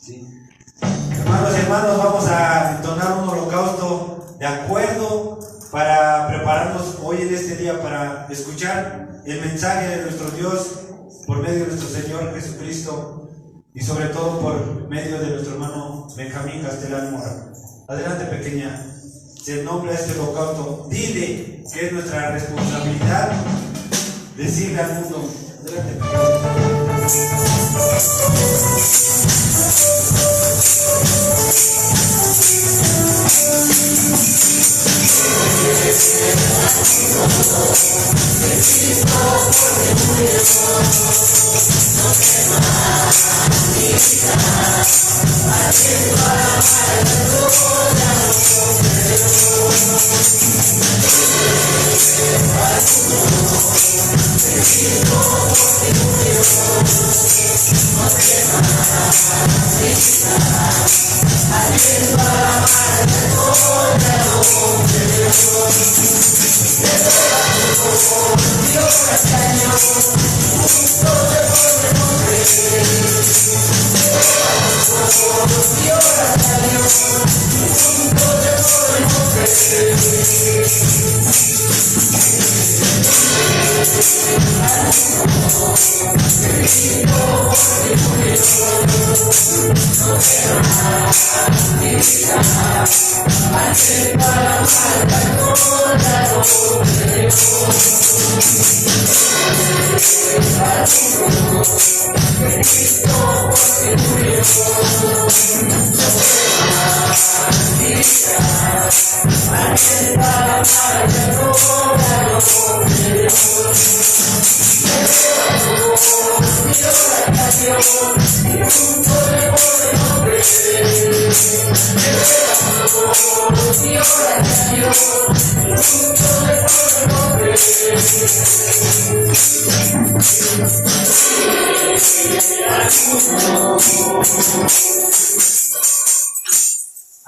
¿sí? Hermanos y hermanos, vamos a entonar un holocausto de acuerdo para prepararnos hoy en este día para escuchar el mensaje de nuestro Dios por medio de nuestro Señor Jesucristo y sobre todo por medio de nuestro hermano Benjamín Castelán Mora. Adelante, pequeña. Se nombra este holocausto. Dile que es nuestra responsabilidad decirle al mundo. Adelante, pequeña.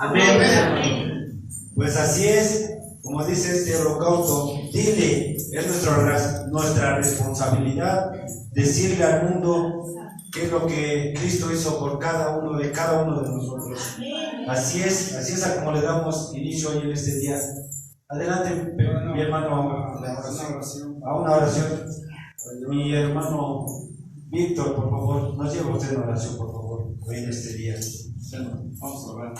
Amén. Pues así es, como dice este holocausto, dile, es nuestra responsabilidad decirle al mundo qué es lo que Cristo hizo por cada uno de nosotros. Así es a como le damos inicio hoy en este día. Adelante, mi hermano, a una oración. Mi hermano Víctor, por favor, nos lleva usted en oración, por favor, hoy en este día. Vamos a orar.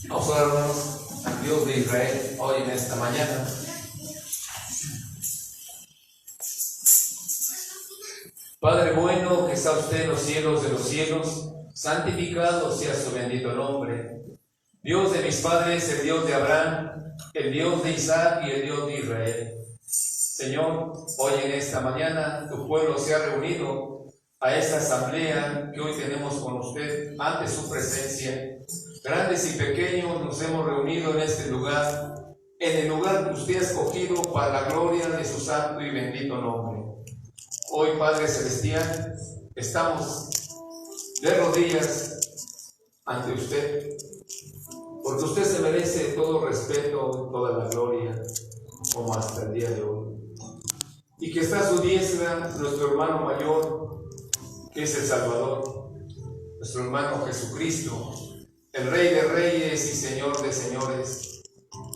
Vamos a orar, hermanos, al Dios de Israel hoy en esta mañana. Padre bueno, que está usted en los cielos de los cielos, santificado sea su bendito nombre. Dios de mis padres, el Dios de Abraham, el Dios de Isaac y el Dios de Israel. Señor, hoy en esta mañana tu pueblo se ha reunido a esta asamblea que hoy tenemos con usted ante su presencia. Grandes y pequeños nos hemos reunido en este lugar, en el lugar que usted ha escogido para la gloria de su santo y bendito nombre. Hoy, Padre Celestial, estamos de rodillas ante usted, porque usted se merece todo respeto, toda la gloria, como hasta el día de hoy. Y que está a su diestra nuestro hermano mayor, que es el Salvador, nuestro hermano Jesucristo, el Rey de Reyes y Señor de Señores.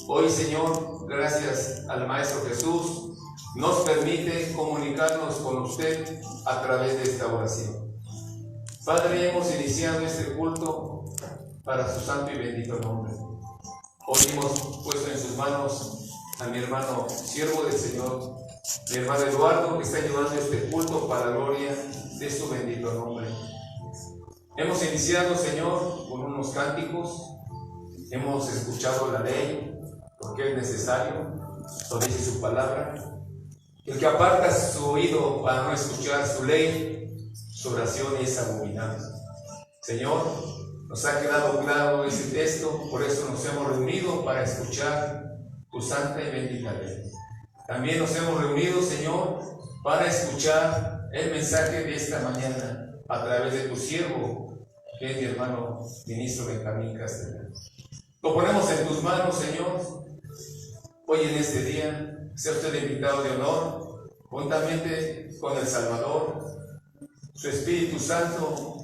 Hoy, Señor, gracias al Maestro Jesús, nos permite comunicarnos con usted a través de esta oración. Padre, hemos iniciado este culto para su santo y bendito nombre. Hoy hemos puesto en sus manos a mi hermano, siervo del Señor, mi hermano Eduardo, que está llevando este culto para la gloria de su bendito nombre. Hemos iniciado, Señor, con unos cánticos, hemos escuchado la ley, porque es necesario, lo dice su palabra. El que aparta su oído para no escuchar su ley, su oración es abominable. Señor, nos ha quedado claro ese texto, por eso nos hemos reunido para escuchar tu santa y bendita ley. También nos hemos reunido, Señor, para escuchar el mensaje de esta mañana a través de tu siervo, que es mi hermano ministro Benjamín Castelán. Lo ponemos en tus manos, Señor, hoy en este día. Sea usted invitado de honor, juntamente con el Salvador, su Espíritu Santo,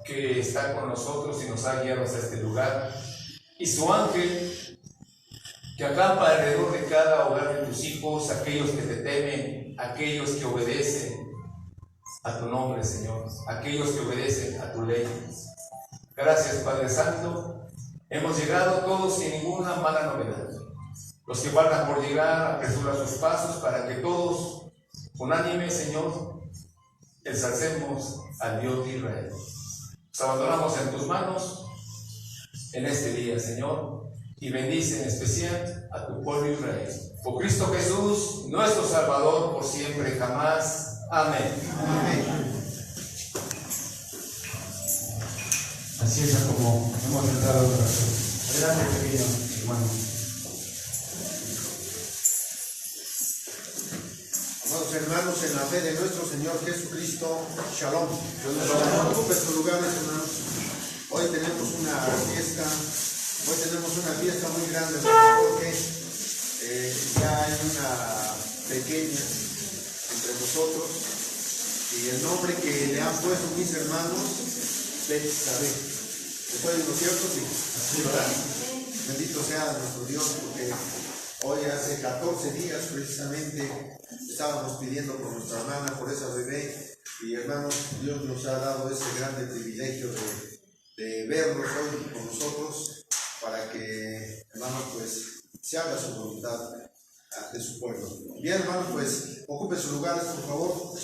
que está con nosotros y nos ha guiado hasta este lugar, y su ángel que acampa alrededor de cada hogar de tus hijos, aquellos que te temen, aquellos que obedecen a tu nombre, Señor, aquellos que obedecen a tu ley. Gracias, Padre Santo. Hemos llegado todos sin ninguna mala novedad. Los que faltan por llegar, apresura sus pasos para que todos, unánime, Señor, ensalcemos al Dios de Israel. Nos abandonamos en tus manos en este día, Señor, y bendice en especial a tu pueblo Israel. Por Cristo Jesús, nuestro Salvador, por siempre y jamás. Amén. Amén. Así es como hemos entrado a oración. Adelante, pequeño hermano. Amados hermanos, en la fe de nuestro Señor Jesucristo, Shalom. Ocupe sus lugares, hermanos. Hoy tenemos una fiesta muy grande, porque ya hay una pequeña entre nosotros, y el nombre que le han puesto mis hermanos, Betsabé. ¿Estoy en lo cierto? Sí. Así, ¿verdad? Bendito sea nuestro Dios, porque hoy hace 14 días precisamente estábamos pidiendo por nuestra hermana, por esa bebé, y hermanos, Dios nos ha dado ese grande privilegio de verlos hoy con nosotros, para que, hermanos, pues se haga su voluntad de su pueblo. Bien, hermanos, pues ocupe sus lugares, por favor.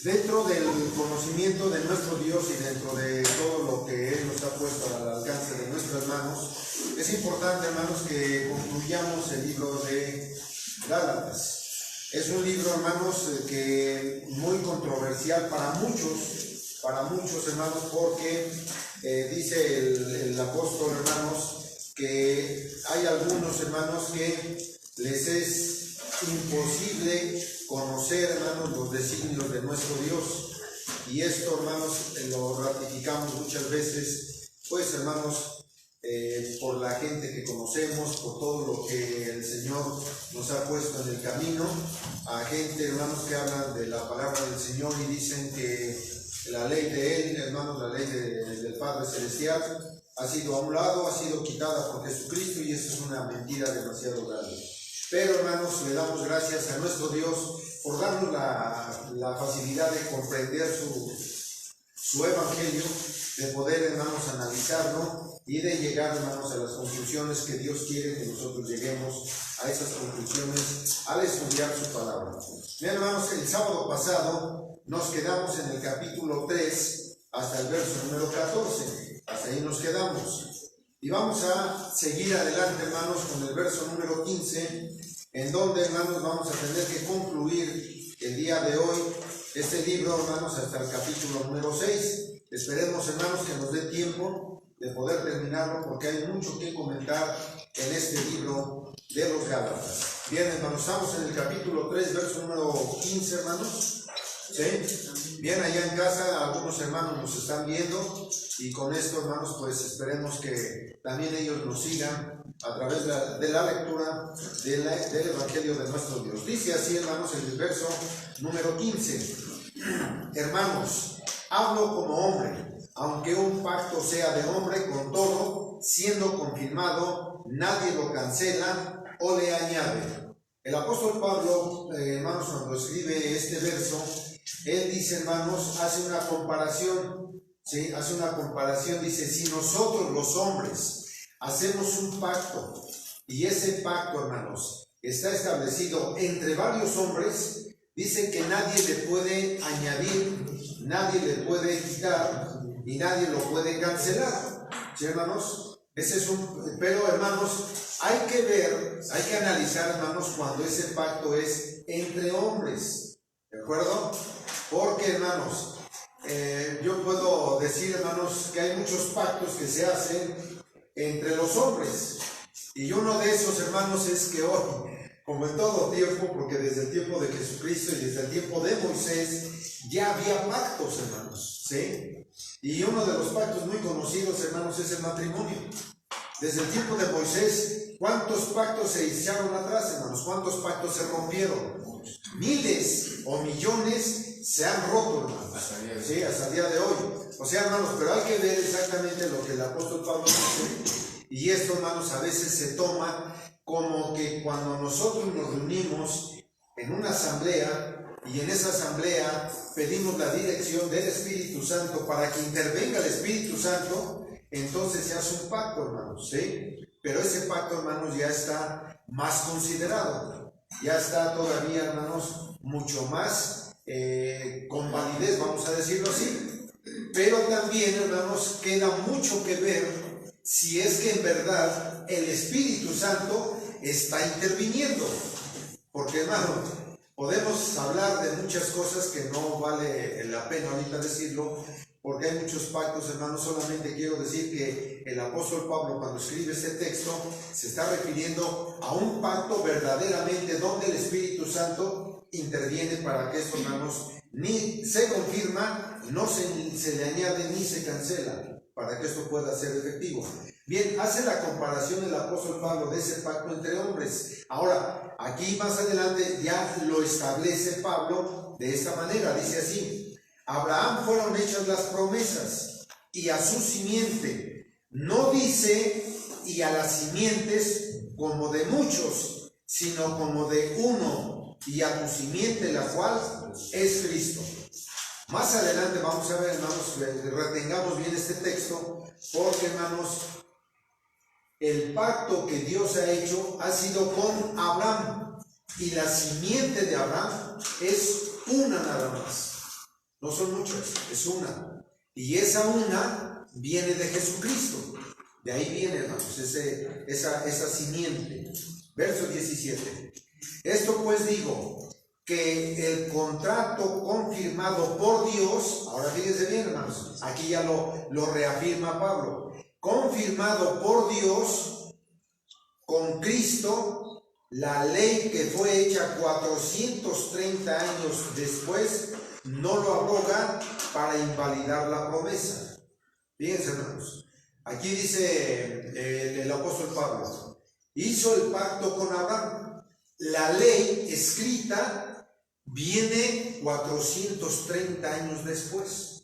Dentro del conocimiento de nuestro Dios y dentro de todo lo que Él nos ha puesto al alcance de nuestras manos, es importante, hermanos, que concluyamos el libro de Gálatas. Es un libro, hermanos, que muy controversial para muchos, hermanos, porque dice el apóstol, hermanos, que hay algunos, hermanos, que les es imposible conocer, hermanos, los designios de nuestro Dios. Y esto, hermanos, lo ratificamos muchas veces, pues, hermanos, por la gente que conocemos, por todo lo que el Señor nos ha puesto en el camino, a gente, hermanos, que hablan de la palabra del Señor y dicen que la ley de Él, hermanos, la ley del Padre Celestial, ha sido a un lado, ha sido quitada por Jesucristo, y eso es una mentira demasiado grande. Pero, hermanos, le damos gracias a nuestro Dios por darnos la facilidad de comprender su evangelio, de poder, hermanos, analizarlo y de llegar, hermanos, a las conclusiones que Dios quiere que nosotros lleguemos a esas conclusiones al estudiar su palabra. Bien, hermanos, el sábado pasado nos quedamos en el capítulo 3 hasta el verso número 14. Hasta ahí nos quedamos. Y vamos a seguir adelante, hermanos, con el verso número 15, en donde, hermanos, vamos a tener que concluir el día de hoy este libro, hermanos, hasta el capítulo número 6. Esperemos, hermanos, que nos dé tiempo de poder terminarlo, porque hay mucho que comentar en este libro de los Gálatas. Bien, hermanos, estamos en el capítulo 3, verso número 15, hermanos. ¿Sí? Bien, allá en casa algunos hermanos nos están viendo, y con esto, hermanos, pues esperemos que también ellos nos sigan a través de la lectura del Evangelio de nuestro Dios. Dice así, hermanos, en el verso número 15: hermanos, hablo como hombre, aunque un pacto sea de hombre, con todo, siendo confirmado, nadie lo cancela o le añade. El apóstol Pablo, hermanos, cuando escribe este verso, él dice, hermanos, hace una comparación, ¿sí? Hace una comparación, dice, si nosotros los hombres hacemos un pacto, y ese pacto, hermanos, está establecido entre varios hombres, dice que nadie le puede añadir, nadie le puede quitar, y nadie lo puede cancelar. ¿Sí, hermanos? Ese es pero, hermanos, hay que ver, hay que analizar, hermanos, cuando ese pacto es entre hombres, ¿de acuerdo? Porque, hermanos, yo puedo decir, hermanos, que hay muchos pactos que se hacen entre los hombres, y uno de esos, hermanos, es que hoy, como en todo tiempo, porque desde el tiempo de Jesucristo y desde el tiempo de Moisés ya había pactos, hermanos, ¿sí? Y uno de los pactos muy conocidos, hermanos, es el matrimonio. Desde el tiempo de Moisés, ¿cuántos pactos se echaron atrás, hermanos? ¿Cuántos pactos se rompieron? Miles o millones se han roto, hermanos. Sí, hasta el día de hoy. O sea, hermanos, pero hay que ver exactamente lo que el apóstol Pablo dice. Y esto, hermanos, a veces se toma como que cuando nosotros nos reunimos en una asamblea, y en esa asamblea pedimos la dirección del Espíritu Santo para que intervenga el Espíritu Santo, entonces se hace un pacto, hermanos, ¿sí? Pero ese pacto, hermanos, ya está más considerado, ya está todavía, hermanos, mucho más con validez, vamos a decirlo así. Pero también, hermanos, queda mucho que ver si es que en verdad el Espíritu Santo está interviniendo. Porque, hermanos, podemos hablar de muchas cosas que no vale la pena ahorita decirlo, porque hay muchos pactos, hermanos. Solamente quiero decir que el apóstol Pablo, cuando escribe este texto, se está refiriendo a un pacto verdaderamente donde el Espíritu Santo interviene para que esto, hermanos, ni se confirma, no se le añade ni se cancela, para que esto pueda ser efectivo. Bien, hace la comparación el apóstol Pablo de ese pacto entre hombres. Ahora, aquí más adelante ya lo establece Pablo de esta manera, dice así: a Abraham fueron hechas las promesas y a su simiente. No dice y a las simientes como de muchos, sino como de uno, y a tu simiente, la cual es Cristo. Más adelante vamos a ver, hermanos, retengamos bien este texto, porque, hermanos, el pacto que Dios ha hecho ha sido con Abraham, y la simiente de Abraham es una nada más. No son muchas, es una. Y esa una viene de Jesucristo. De ahí viene, hermanos, esa simiente. Verso 17. Esto pues digo, que el contrato confirmado por Dios, ahora fíjense bien, hermanos, aquí ya lo reafirma Pablo, confirmado por Dios con Cristo, la ley que fue hecha 430 años después, no lo abroga para invalidar la promesa. Fíjense, hermanos, aquí dice el apóstol Pablo, hizo el pacto con Abraham. La ley escrita viene 430 años después.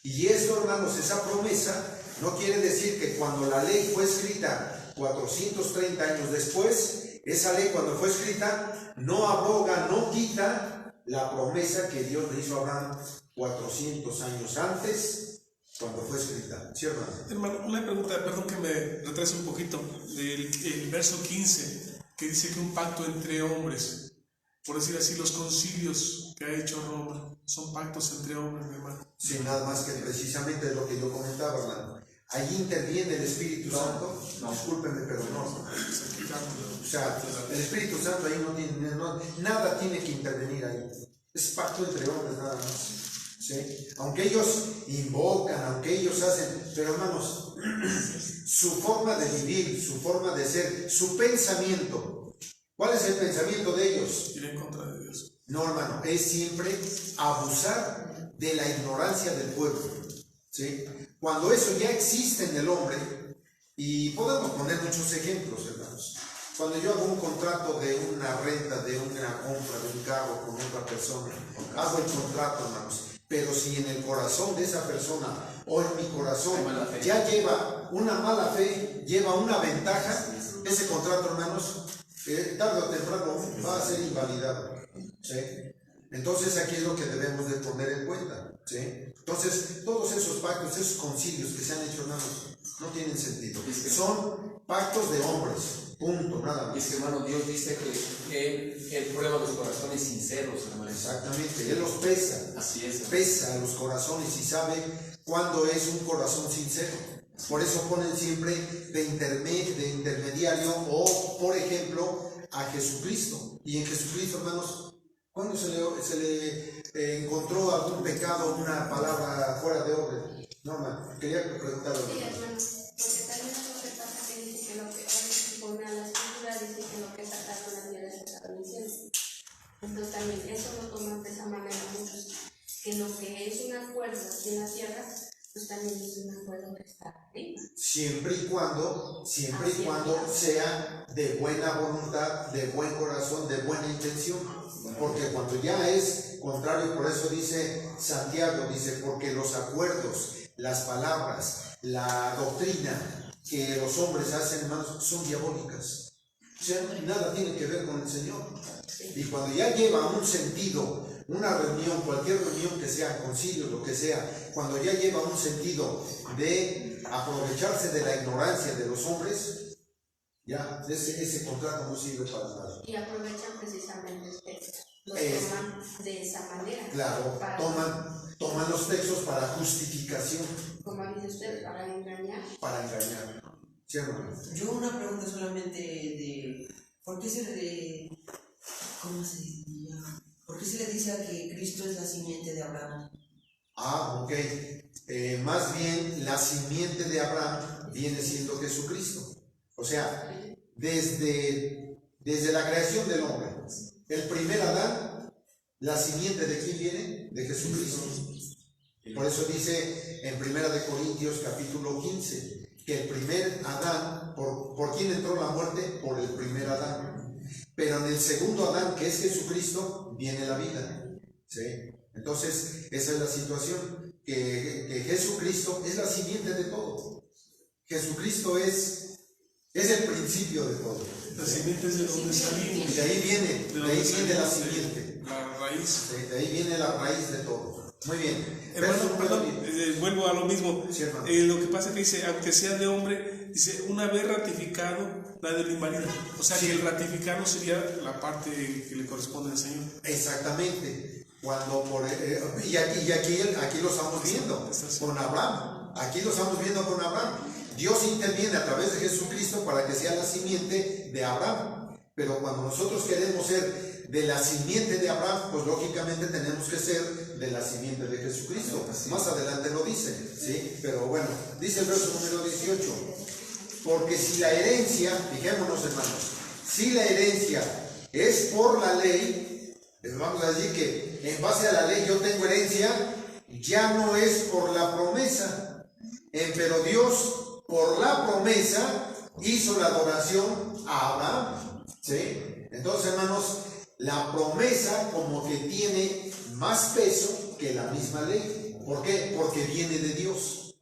Y esto, hermanos, esa promesa no quiere decir que cuando la ley fue escrita 430 años después, esa ley cuando fue escrita no abroga, no quita la promesa que Dios le hizo a Abraham 400 años antes, cuando fue escrita. ¿Sí, hermano? Hermano, una pregunta, perdón que me retrase un poquito, del verso 15, que dice que un pacto entre hombres, por decir así, los concilios que ha hecho Roma, son pactos entre hombres, mi hermano. Sí, nada más que precisamente lo que yo comentaba, hermano. Allí interviene el Espíritu Santo. No, discúlpenme, pero no. O sea, el Espíritu Santo ahí no tiene, nada tiene que intervenir ahí. Es pacto entre hombres nada más. ¿Sí? Aunque ellos invocan, aunque ellos hacen, pero hermanos, su forma de vivir, su forma de ser, su pensamiento, ¿cuál es el pensamiento de ellos? Ir en contra de Dios. No, hermano, es siempre abusar de la ignorancia del pueblo. ¿Sí? Cuando eso ya existe en el hombre, y podemos poner muchos ejemplos, hermanos. Cuando yo hago un contrato de una renta, de una compra de un carro con otra persona, hago el contrato, hermanos. Pero si en el corazón de esa persona o en mi corazón ya lleva una mala fe, lleva una ventaja, ese contrato, hermanos, tarde o temprano va a ser invalidado. ¿Sí? Entonces aquí es lo que debemos de poner en cuenta. ¿Sí? Entonces todos esos pactos, esos concilios que se han hecho, hermanos, no tienen sentido. Son pactos de hombres. Punto, nada más. Y es que, hermano, Dios dice que Él prueba los corazones sinceros, hermano. Exactamente, Él los pesa. Así es. Pesa los corazones y sabe cuándo es un corazón sincero. Por eso ponen siempre de intermediario o, por ejemplo, a Jesucristo. Y en Jesucristo, hermanos, ¿cuándo se le encontró algún pecado, una palabra fuera de orden? No, hermano, quería preguntarle. Sí, hermano, porque también lo que pasa que dice que lo que pone a la escritura dice que lo que es sacado en la tierra es sacado en el cielo. Entonces también eso lo toman de esa manera muchos, que lo que es un acuerdo en la tierra, pues también es un acuerdo que está arriba. Siempre y cuando sea de buena voluntad, de buen corazón, de buena intención. Porque cuando ya es contrario, por eso dice Santiago, dice, porque los acuerdos, las palabras, la doctrina que los hombres hacen, hermanos, son diabólicas. O sea, nada tiene que ver con el Señor. Y cuando ya lleva un sentido, una reunión, cualquier reunión que sea, concilio, lo que sea, cuando ya lleva un sentido de aprovecharse de la ignorancia de los hombres, ya ese contrato no sirve para nada. Y aprovechan precisamente el texto. Los toman de esa manera. Claro, toman los textos para justificación. Como dice usted, para engañar. Para engañar. ¿Sí, hermano? Yo una pregunta solamente de ¿por qué se le dice que Cristo es la simiente de Abraham? Ah, ok. Más bien la simiente de Abraham viene siendo Jesucristo. O sea, desde la creación del hombre, el primer Adán, la simiente de quién viene? De Jesucristo. Por eso dice en 1 Corintios capítulo 15 que el primer Adán, ¿por quién entró la muerte? Por el primer Adán. Pero en el segundo Adán, que es Jesucristo, viene la vida. ¿Sí? Entonces, esa es la situación, que Jesucristo es la simiente de todo. Jesucristo es el principio de todo. La simiente es de donde salimos. Y de ahí viene la simiente. La raíz. Sí, de ahí viene la raíz de todo. Muy bien. Hermano, perdón, vuelvo a lo mismo. Sí, lo que pasa es que dice, aunque sea de hombre, dice, una vez ratificado, nadie lo invalida. O sea, que el ratificado sería la parte que le corresponde al Señor. Exactamente. Cuando y aquí lo estamos viendo con Abraham. Aquí lo estamos viendo con Abraham. Dios interviene a través de Jesucristo para que sea la simiente de Abraham. Pero cuando nosotros queremos ser de la simiente de Abraham, pues lógicamente tenemos que ser de la simiente de Jesucristo. Más adelante lo dice, ¿sí? Pero bueno, dice el verso número 18. Porque si la herencia, fijémonos hermanos, si la herencia es por la ley, vamos a decir que en base a la ley yo tengo herencia, ya no es por la promesa. Pero Dios, por la promesa, hizo la adoración a Abraham. ¿Sí? Entonces, hermanos, la promesa como que tiene más peso que la misma ley. ¿Por qué? Porque viene de Dios.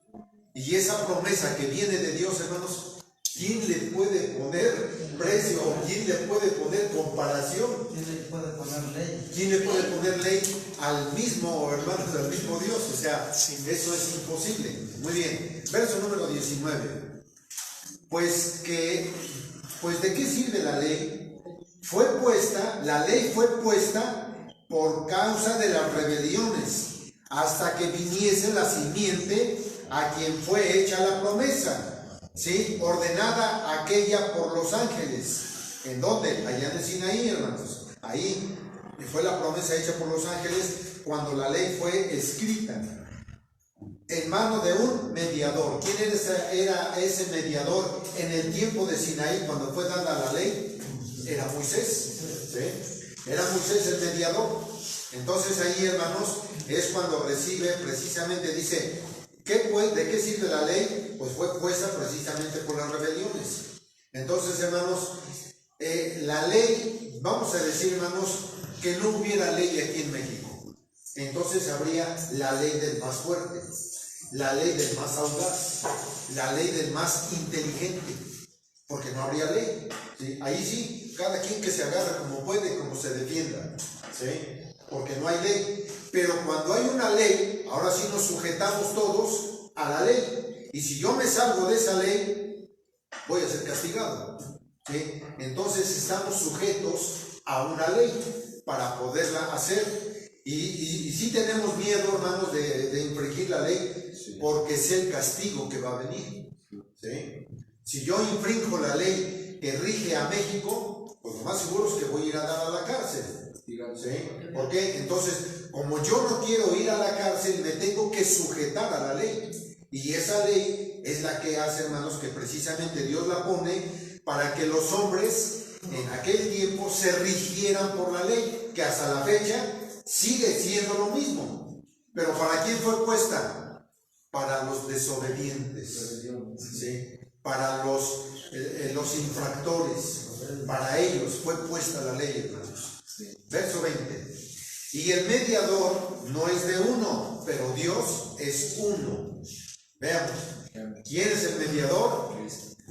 Y esa promesa que viene de Dios, hermanos, ¿quién le puede poner precio o quién le puede poner comparación? ¿Quién le puede poner ley? ¿Quién le puede poner ley al mismo, hermanos, al mismo Dios? O sea, eso es imposible. Muy bien. Verso número 19. Pues ¿de qué sirve la ley? La ley fue puesta por causa de las rebeliones, hasta que viniese la simiente a quien fue hecha la promesa, ¿sí? Ordenada aquella por los ángeles. ¿En dónde? Allá en el Sinaí, hermanos. Ahí fue la promesa hecha por los ángeles cuando la ley fue escrita en mano de un mediador. ¿Quién era ese mediador en el tiempo de Sinaí cuando fue dada la ley? Era Moisés, ¿sí? Era Moisés el mediador. Entonces ahí, hermanos, es cuando recibe precisamente, dice, ¿de qué sirve la ley? Pues fue puesta precisamente por las rebeliones. Entonces, hermanos, la ley, vamos a decir, hermanos, que no hubiera ley aquí en México. Entonces habría la ley del más fuerte, la ley del más audaz, la ley del más inteligente, porque no habría ley, ¿sí? Ahí sí, cada quien que se agarre como puede, como se defienda, ¿sí? Porque no hay ley. Pero cuando hay una ley, ahora sí nos sujetamos todos a la ley. Y si yo me salgo de esa ley, voy a ser castigado, ¿sí? Entonces estamos sujetos a una ley para poderla hacer. Y sí tenemos miedo, hermanos, de infringir la ley, porque es el castigo que va a venir, ¿sí? Si yo infringo la ley que rige a México, pues lo más seguro es que voy a ir a dar a la cárcel, ¿sí? ¿Por qué? Entonces, como yo no quiero ir a la cárcel, me tengo que sujetar a la ley. Y esa ley es la que hace, hermanos, que precisamente Dios la pone para que los hombres en aquel tiempo se rigieran por la ley, que hasta la fecha sigue siendo lo mismo. Pero ¿para quién fue puesta? Para los desobedientes, ¿sí? Para los infractores, para ellos fue puesta la ley, hermanos. Verso 20. Y el mediador no es de uno, pero Dios es uno. Veamos, ¿quién es el mediador?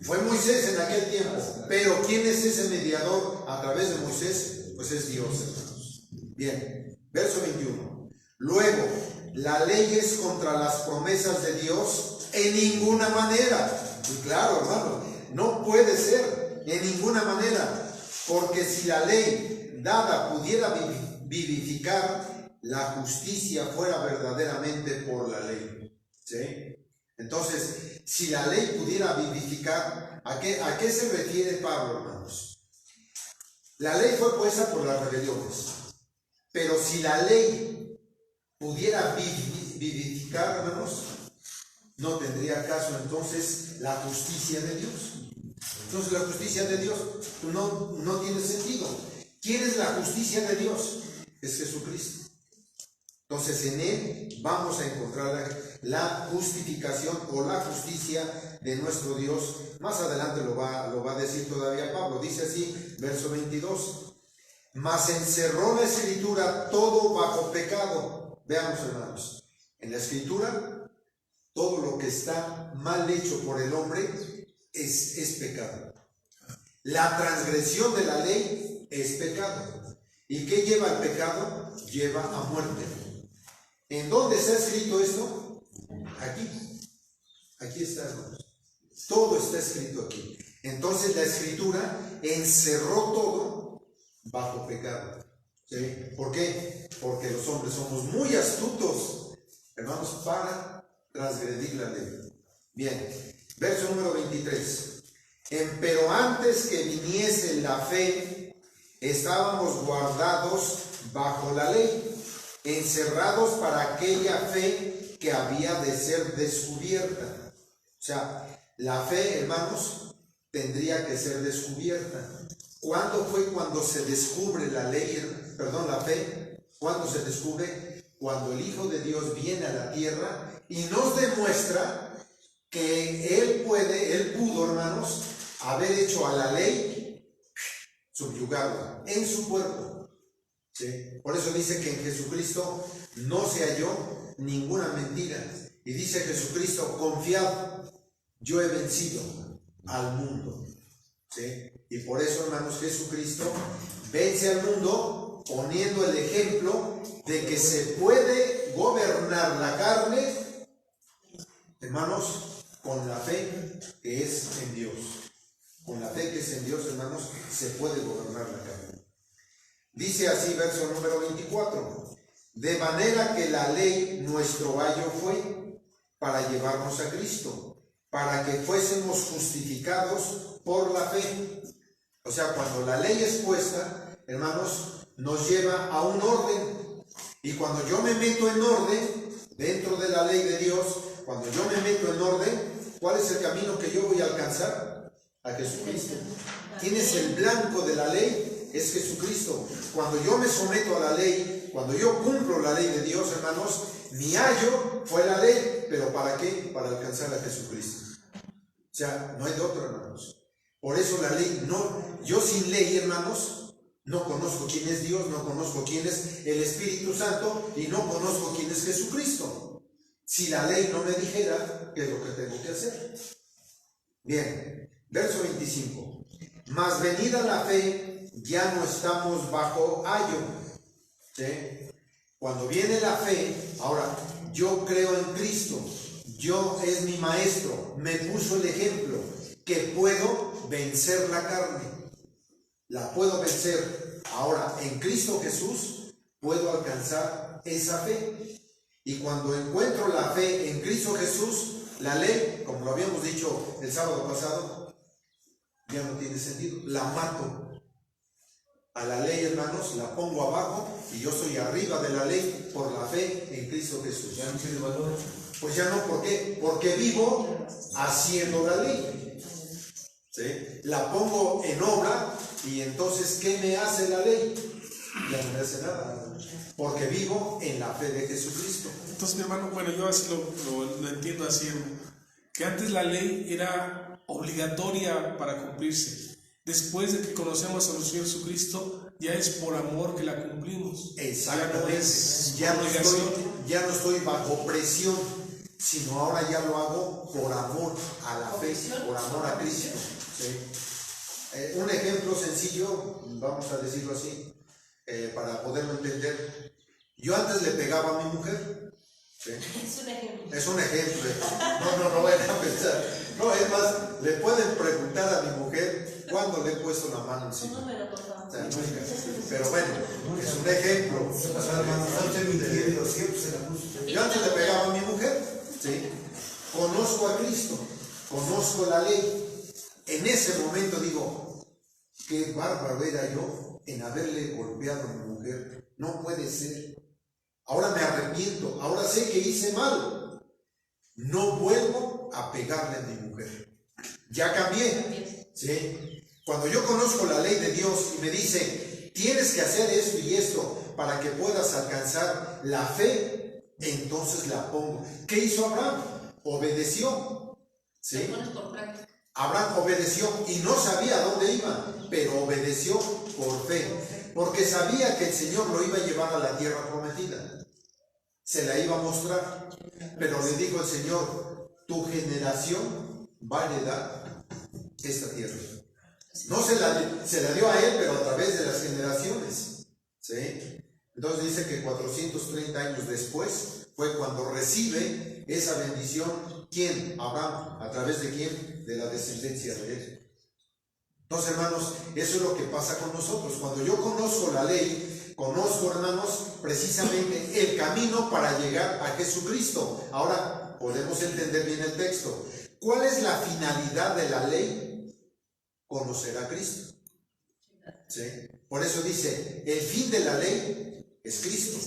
Fue Moisés en aquel tiempo, pero ¿quién es ese mediador a través de Moisés? Pues es Dios, hermanos. Bien, verso 21. Luego, la ley es contra las promesas de Dios en ninguna manera. Y claro, hermano, no puede ser en ninguna manera, porque si la ley dada pudiera vivificar, la justicia fuera verdaderamente por la ley. ¿Sí? Entonces, si la ley pudiera vivificar, ¿a qué se refiere Pablo, hermanos? La ley fue puesta por las rebeliones, pero si la ley pudiera vivificar, hermanos, no tendría caso entonces la justicia de Dios. Entonces la justicia de Dios no tiene sentido. ¿Quién es la justicia de Dios? Es Jesucristo. Entonces en Él vamos a encontrar la justificación o la justicia de nuestro Dios. Más adelante lo va a decir todavía Pablo. Dice así, verso 22. Mas encerró la Escritura todo bajo pecado. Veamos, hermanos, en la Escritura todo lo que está mal hecho por el hombre es pecado. La transgresión de la ley es pecado. ¿Y qué lleva al pecado? Lleva a muerte. ¿En dónde está escrito esto? Aquí está, hermanos. Todo está escrito aquí. Entonces la Escritura encerró todo bajo pecado. ¿Sí? ¿Por qué? Porque los hombres somos muy astutos, hermanos, para transgredir la ley. Bien, verso número 23. Pero antes que viniese la fe, estábamos guardados bajo la ley, encerrados para aquella fe que había de ser descubierta. O sea, la fe, hermanos, tendría que ser descubierta. ¿Cuándo fue cuando se descubre la fe? ¿Cuándo se descubre? Cuando el Hijo de Dios viene a la tierra y nos demuestra que Él pudo, hermanos, haber hecho a la ley subyugarla en su cuerpo. ¿Sí? Por eso dice que en Jesucristo no se halló ninguna mentira. Y dice Jesucristo, confiad, yo he vencido al mundo. ¿Sí? Y por eso, hermanos, Jesucristo vence al mundo poniendo el ejemplo de que se puede gobernar la carne, hermanos, con la fe que es en Dios. Con la fe que es en Dios, hermanos, se puede gobernar la carne. Dice así, verso número 24. De manera que la ley nuestro ayo fue para llevarnos a Cristo, para que fuésemos justificados por la fe. O sea, cuando la ley es puesta, hermanos, nos lleva a un orden. Y cuando yo me meto en orden, dentro de la ley de Dios, cuando yo me meto en orden, ¿cuál es el camino que yo voy a alcanzar? A Jesucristo. ¿Quién es el blanco de la ley? Es Jesucristo. Cuando yo me someto a la ley, cuando yo cumplo la ley de Dios, hermanos, mi ayo fue la ley. ¿Pero para qué? Para alcanzar a Jesucristo. O sea, no hay de otro, hermanos. Por eso la ley, yo sin ley, hermanos, no conozco quién es Dios, no conozco quién es el Espíritu Santo y no conozco quién es Jesucristo. Si la ley no me dijera qué es lo que tengo que hacer. Bien, verso 25. Mas venida la fe, ya no estamos bajo ayo. ¿Sí? Cuando viene la fe, ahora, yo creo en Cristo, yo es mi maestro, me puso el ejemplo, que puedo vencer la carne. La puedo vencer. Ahora, en Cristo Jesús, puedo alcanzar esa fe. Y cuando encuentro la fe en Cristo Jesús, la ley, como lo habíamos dicho el sábado pasado, ya no tiene sentido. La mato. A la ley, hermanos, la pongo abajo y yo soy arriba de la ley por la fe en Cristo Jesús. ¿Ya no tiene valor? Pues ya no, ¿por qué? Porque vivo haciendo la ley. ¿Sí? La pongo en obra y entonces, ¿qué me hace la ley? Ya no me hace nada, porque vivo en la fe de Jesucristo. Entonces, mi hermano, bueno, yo así lo entiendo así, que antes la ley era obligatoria para cumplirse. Después de que conocemos a nuestro Señor Jesucristo, ya es por amor que la cumplimos. Exactamente. Ya no es obligación. Ya no estoy bajo presión, sino ahora ya lo hago por amor a la fe, por amor a Cristo. ¿Sí? Un ejemplo sencillo, vamos a decirlo así, para poderlo entender. Yo antes le pegaba a mi mujer. ¿Sí? Es un ejemplo. Es un ejemplo. No vayan a pensar. No, es más, le pueden preguntar a mi mujer cuándo le he puesto la mano Su encima. número, por favor. O sea, nunca. Pero bueno, es un ejemplo. Yo antes le pegaba a mi mujer, ¿sí? Conozco a Cristo, conozco la ley. En ese momento digo, qué bárbaro era yo en haberle golpeado a mi mujer. No puede ser. Ahora me arrepiento, ahora sé que hice mal. No vuelvo a pegarle a mi mujer. Ya cambié. ¿Sí? Cuando yo conozco la ley de Dios y me dice, tienes que hacer esto y esto para que puedas alcanzar la fe, entonces la pongo. ¿Qué hizo Abraham? Obedeció. ¿Sí? Lo pones por práctica. Abraham obedeció y no sabía a dónde iba, pero obedeció por fe, porque sabía que el Señor lo iba a llevar a la tierra prometida. Se la iba a mostrar, pero le dijo el Señor, tu generación va a heredar esta tierra. No se la dio a él, pero a través de las generaciones. ¿Sí? Entonces dice que 430 años después fue cuando recibe esa bendición. ¿Quién? Abraham. ¿A través de quién? De la descendencia de él. Entonces, hermanos, eso es lo que pasa con nosotros. Cuando yo conozco la ley, conozco, hermanos, precisamente el camino para llegar a Jesucristo. Ahora podemos entender bien el texto. ¿Cuál es la finalidad de la ley? Conocer a Cristo. ¿Sí? Por eso dice, el fin de la ley es Cristo.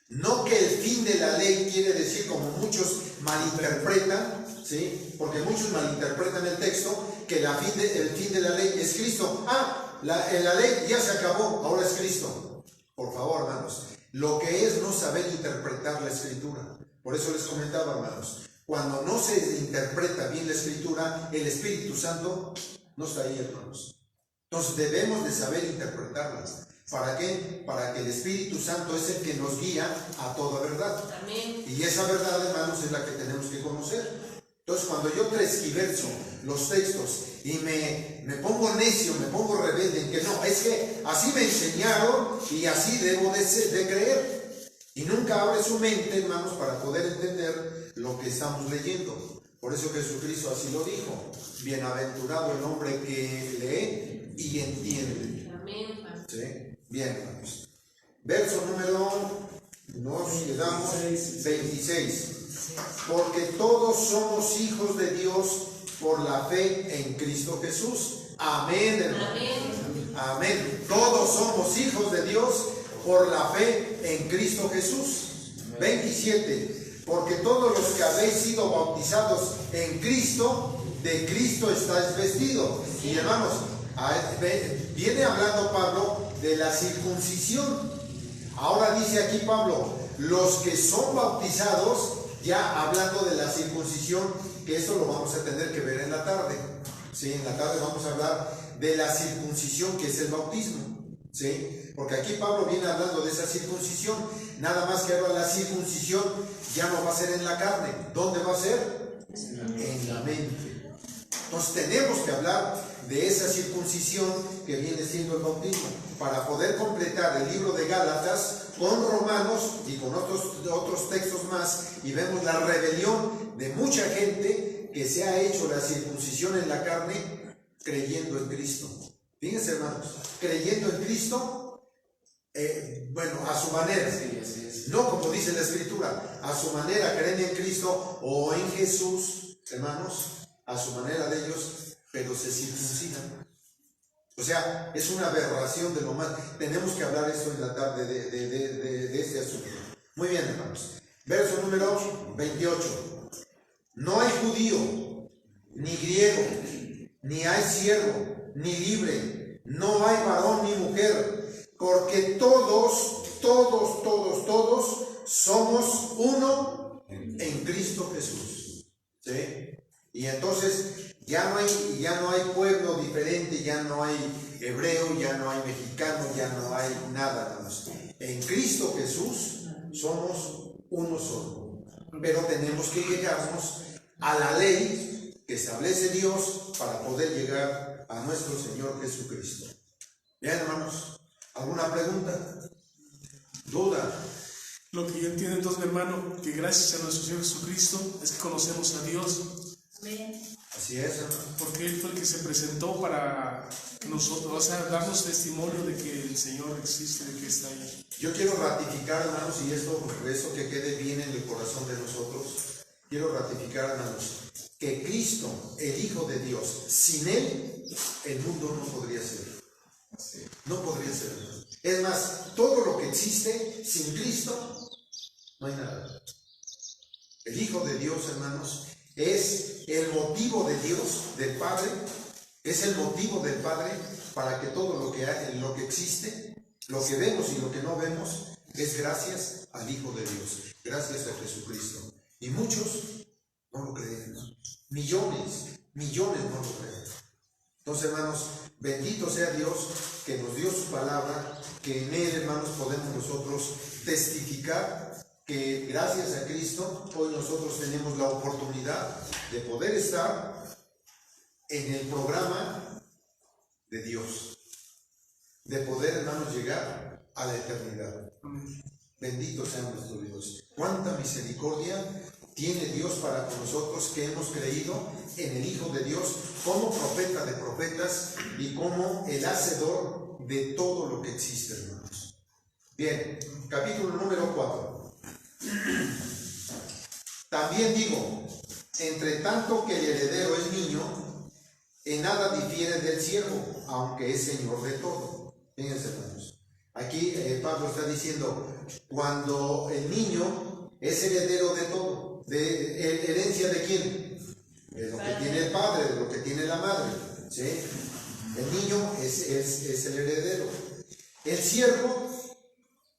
No que el fin de la ley quiere decir, como muchos malinterpretan, ¿sí? Porque muchos malinterpretan el texto, que el fin de la ley es Cristo. La ley ya se acabó, ahora es Cristo. Por favor, hermanos, lo que es no saber interpretar la Escritura. Por eso les comentaba, hermanos, cuando no se interpreta bien la Escritura, el Espíritu Santo no está ahí, hermanos. Entonces debemos de saber interpretarlas. ¿Para qué? Para que el Espíritu Santo es el que nos guía a toda verdad. Amén. Y esa verdad, hermanos, es la que tenemos que conocer. Entonces, cuando yo transgiverso los textos y me pongo necio, me pongo rebelde en que no, es que así me enseñaron y así debo de creer. Y nunca abre su mente, hermanos, para poder entender lo que estamos leyendo. Por eso Jesucristo así lo dijo. Bienaventurado el hombre que lee y entiende. Amén. ¿Sí? Bien, hermanos. Verso número, nos quedamos 26. Porque todos somos hijos de Dios por la fe en Cristo Jesús. Amén, hermanos. Amén. Amén. Todos somos hijos de Dios por la fe en Cristo Jesús. 27. Porque todos los que habéis sido bautizados en Cristo, de Cristo estáis vestidos. Y hermanos, viene hablando Pablo de la circuncisión. Ahora dice aquí Pablo, los que son bautizados, ya hablando de la circuncisión, que esto lo vamos a tener que ver en la tarde. ¿Sí? En la tarde vamos a hablar de la circuncisión, que es el bautismo. ¿Sí? Porque aquí Pablo viene hablando de esa circuncisión, nada más que ahora la circuncisión ya no va a ser en la carne. ¿Dónde va a ser? En la mente. Entonces tenemos que hablar de esa circuncisión que viene siendo el bautismo, para poder completar el libro de Gálatas con Romanos y con otros textos más, y vemos la rebelión de mucha gente que se ha hecho la circuncisión en la carne creyendo en Cristo. Fíjense, hermanos, creyendo en Cristo, a su manera, no como dice la Escritura, a su manera creen en Cristo o en Jesús, hermanos, a su manera de ellos, pero se circuncidan. O sea, es una aberración de lo más. Tenemos que hablar esto en la tarde de este asunto. Muy bien, hermanos. Verso número 28. No hay judío, ni griego, ni hay siervo, ni libre, no hay varón ni mujer, porque todos somos uno en Cristo Jesús. ¿Sí? Y entonces ya no hay pueblo diferente, ya no hay hebreo, ya no hay mexicano, ya no hay nada, hermanos. En Cristo Jesús somos uno solo. Pero tenemos que llegarnos a la ley que establece Dios para poder llegar a nuestro Señor Jesucristo. Bien, hermanos, ¿alguna pregunta? ¿Duda? Lo que yo entiendo entonces, mi hermano, que gracias a nuestro Señor Jesucristo es que conocemos a Dios. Así es, hermano. Porque Él fue el que se presentó para nosotros, o sea, darnos testimonio de que el Señor existe, de que está ahí. Yo quiero ratificar, hermanos, y esto que quede bien en el corazón de nosotros, quiero ratificar, hermanos, que Cristo, el Hijo de Dios, sin Él, el mundo no podría ser. No podría ser, hermanos. Es más, todo lo que existe sin Cristo, no hay nada. El Hijo de Dios, hermanos, es el motivo de Dios, del Padre, es el motivo del Padre para que todo lo que existe, lo que vemos y lo que no vemos, es gracias al Hijo de Dios, gracias a Jesucristo. Y muchos no lo creen, ¿no? Millones no lo creen. Entonces, hermanos, bendito sea Dios que nos dio su palabra, que en Él, hermanos, podemos nosotros testificar que gracias a Cristo hoy nosotros tenemos la oportunidad de poder estar en el programa de Dios, de poder, hermanos, llegar a la eternidad. Bendito sea nuestro Dios. Cuánta misericordia tiene Dios para con nosotros que hemos creído en el Hijo de Dios como profeta de profetas y como el hacedor de todo lo que existe, hermanos. Bien, capítulo número 4. También digo, entre tanto que el heredero es niño, en nada difiere del siervo, aunque es señor de todo. Fíjense, hermanos. Aquí Pablo está diciendo, cuando el niño es heredero de todo, de herencia de quién, de lo que tiene el padre, de lo que tiene la madre, ¿sí? El niño es el heredero. El siervo,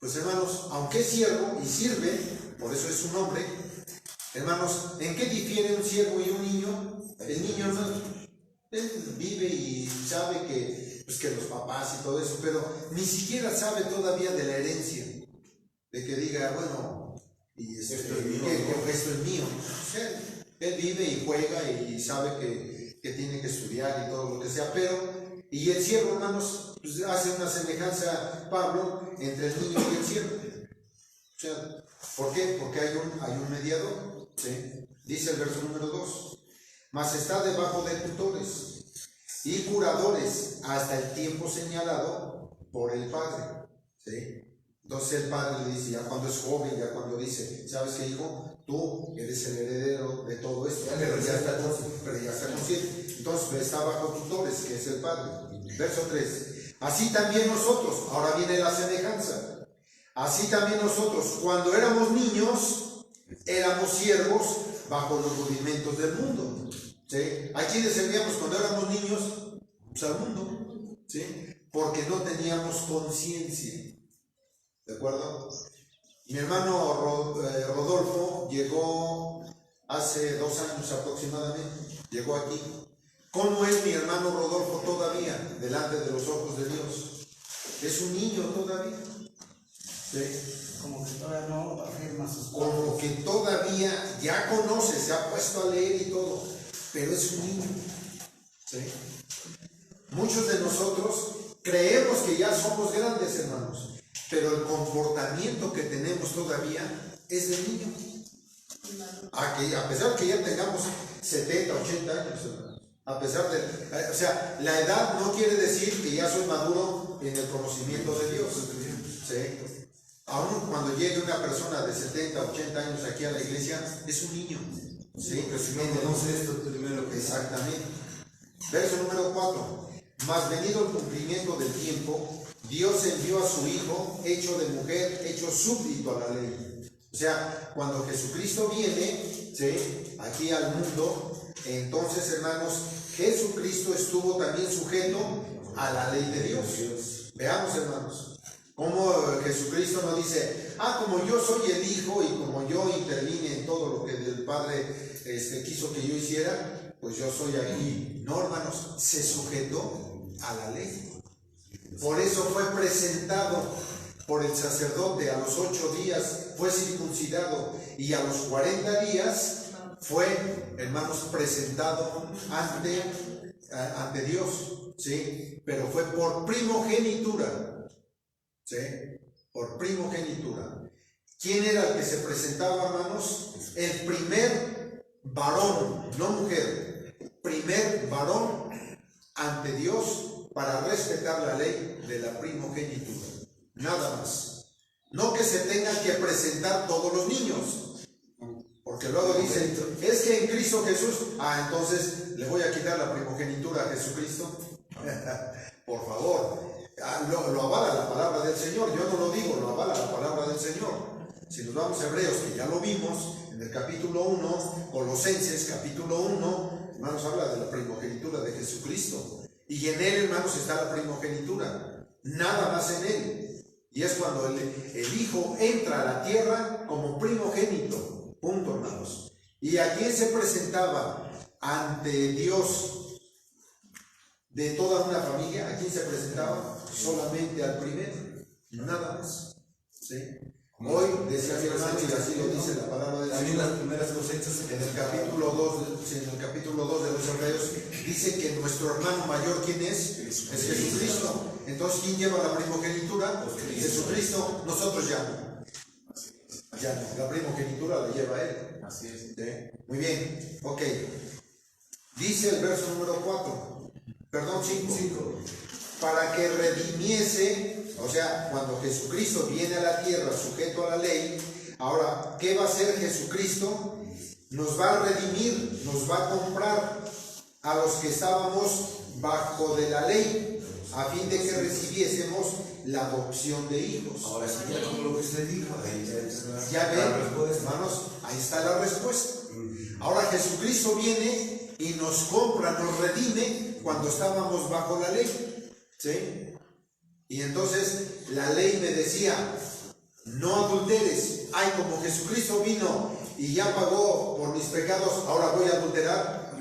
pues, hermanos, aunque es siervo y sirve, por eso es su nombre, hermanos, ¿en qué difiere un siervo y un niño? El niño, hermano, él vive y sabe que los papás y todo eso, pero ni siquiera sabe todavía de la herencia, de que diga, bueno, y esto es mío. Él vive y juega y sabe que tiene que estudiar y todo lo que sea, y el siervo, hermanos, pues hace una semejanza, Pablo, entre el niño y el siervo. O sea, ¿por qué? Porque hay un mediador, ¿sí? Dice el verso número 2, mas está debajo de tutores y curadores hasta el tiempo señalado por el Padre, ¿sí? Entonces el Padre le dice, ya cuando es joven, ya cuando dice, ¿sabes qué, hijo? Tú eres el heredero de todo esto, pero ya está consciente. Entonces está bajo tutores, que es el Padre. Verso 3, así también nosotros, ahora viene la semejanza, así también nosotros, cuando éramos niños, éramos siervos bajo los rudimentos del mundo, ¿sí? ¿A quiénes servíamos cuando éramos niños? Pues al mundo, ¿sí? Porque no teníamos conciencia, ¿de acuerdo? Mi hermano Rodolfo llegó hace 2 años aproximadamente, llegó aquí. ¿Cómo es mi hermano Rodolfo todavía delante de los ojos de Dios? Es un niño todavía, ¿sí? Como que todavía no afirma sus cosas. Como que todavía ya conoce, se ha puesto a leer y todo, pero es un niño, ¿sí? Muchos de nosotros creemos que ya somos grandes, hermanos, pero el comportamiento que tenemos todavía es de niño. A pesar que ya tengamos 70, 80 años, hermanos. A pesar de, o sea, la edad no quiere decir que ya soy maduro en el conocimiento de Dios, ¿sí? Aún cuando llegue una persona de 70, 80 años aquí a la iglesia, es un niño, ¿sí? Pero si no conoce esto primero que... Exactamente. Verso número 4. Mas venido el cumplimiento del tiempo, Dios envió a su Hijo, hecho de mujer, hecho súbdito a la ley. O sea, cuando Jesucristo viene, ¿sí?, aquí al mundo, entonces, hermanos, Jesucristo estuvo también sujeto a la ley de Dios. Veamos, hermanos, cómo Jesucristo nos dice, como yo soy el Hijo y como yo intervine en todo lo que el Padre quiso que yo hiciera, pues yo soy aquí. No, hermanos, se sujetó a la ley. Por eso fue presentado por el sacerdote, a los 8 días fue circuncidado y a los 40 días fue, hermanos, presentado ante Dios, ¿sí? Pero fue por primogenitura, ¿sí? Por primogenitura. ¿Quién era el que se presentaba, hermanos? El primer varón, no mujer, primer varón ante Dios para respetar la ley de la primogenitura. Nada más. No que se tengan que presentar todos los niños. Porque luego dicen, es que en Cristo Jesús, entonces le voy a quitar la primogenitura a Jesucristo. Por favor, lo avala la palabra del Señor. Yo no lo digo, lo avala la palabra del Señor. Si nos vamos a Hebreos, que ya lo vimos, en el capítulo 1, Colosenses capítulo 1, hermanos, habla de la primogenitura de Jesucristo. Y en él, hermanos, está la primogenitura. Nada más en él. Y es cuando el Hijo entra a la tierra como primogénito. Punto, hermanos. ¿Y a quién se presentaba ante Dios de toda una familia? ¿A quién se presentaba? Solamente al primero. Nada más. ¿Sí? Hoy, decía mi hermano, y así lo dice la palabra del Señor, las primeras cosechas, en el capítulo 2 de los Hebreos, dice que nuestro hermano mayor, ¿quién es? Es Jesucristo. Entonces, ¿quién lleva la primogenitura? Jesucristo. Nosotros ya no. La primogenitura la lleva él. Así es. ¿Sí? Muy bien, ok. Dice el verso número 4, perdón, 5. Para que redimiese, o sea, cuando Jesucristo viene a la tierra sujeto a la ley, ahora, ¿qué va a hacer Jesucristo? Nos va a redimir, nos va a comprar a los que estábamos bajo de la ley, a fin de que recibiésemos la adopción de hijos. Ahora sí, ya como lo que usted dijo, ya ven, hermanos, ahí está la respuesta. Ahora Jesucristo viene y nos compra, nos redime cuando estábamos bajo la ley. ¿Sí? Y entonces la ley me decía, no adulteres. Ay, como Jesucristo vino y ya pagó por mis pecados, ahora voy a adulterar.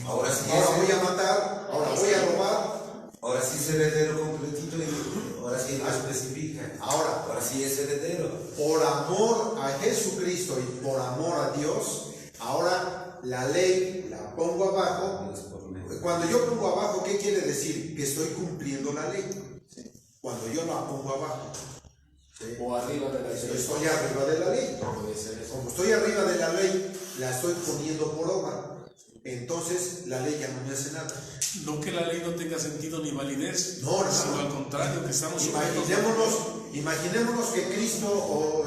Ahora sí, ahora voy a matar, ahora voy a robar. Ahora sí es heredero completito y ahora sí lo especifica. Ahora sí es heredero. Por amor a Jesucristo y por amor a Dios, ahora la ley la pongo abajo. Cuando yo pongo abajo, ¿qué quiere decir? Que estoy cumpliendo la ley. Cuando yo la pongo abajo. ¿Sí? O arriba de la ley. Estoy arriba de la ley. Como estoy arriba de la ley, la estoy poniendo por obra. Entonces la ley ya no me hace nada. No que la ley no tenga sentido ni validez, no, sino al contrario, que estamos imaginémonos que Cristo,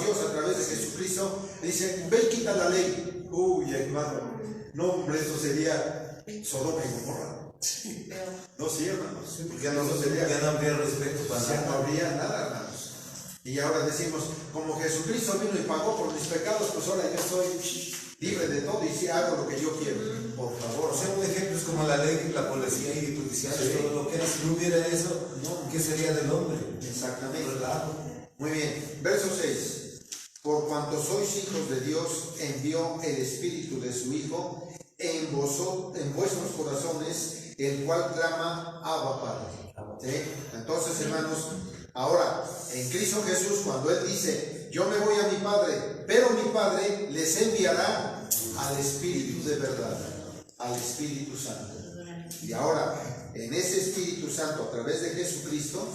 Dios a través de Jesucristo dice, ve y quita la ley. Uy, hermano, no, hombre, eso sería Sodoma y Gomorra. Sí. No, sí, hermanos. Porque ya no habría respeto para nada. Ya no habría nada, hermanos. Y ahora decimos, como Jesucristo vino y pagó por mis pecados, pues ahora yo soy libre de todo y sí hago lo que yo quiero. Por favor. O sea, un ejemplo es como la ley, la policía y judicial, todo lo que era. Si no hubiera eso, ¿qué sería del hombre? Exactamente. Muy bien. Verso 6. Por cuanto sois hijos de Dios, envió el Espíritu de su Hijo en vuestros corazones, el cual clama Abba Padre. ¿Sí? Entonces, hermanos, ahora, en Cristo Jesús, cuando Él dice, yo me voy a mi Padre, pero mi Padre les enviará al Espíritu de verdad, al Espíritu Santo. Y ahora, en ese Espíritu Santo, a través de Jesucristo,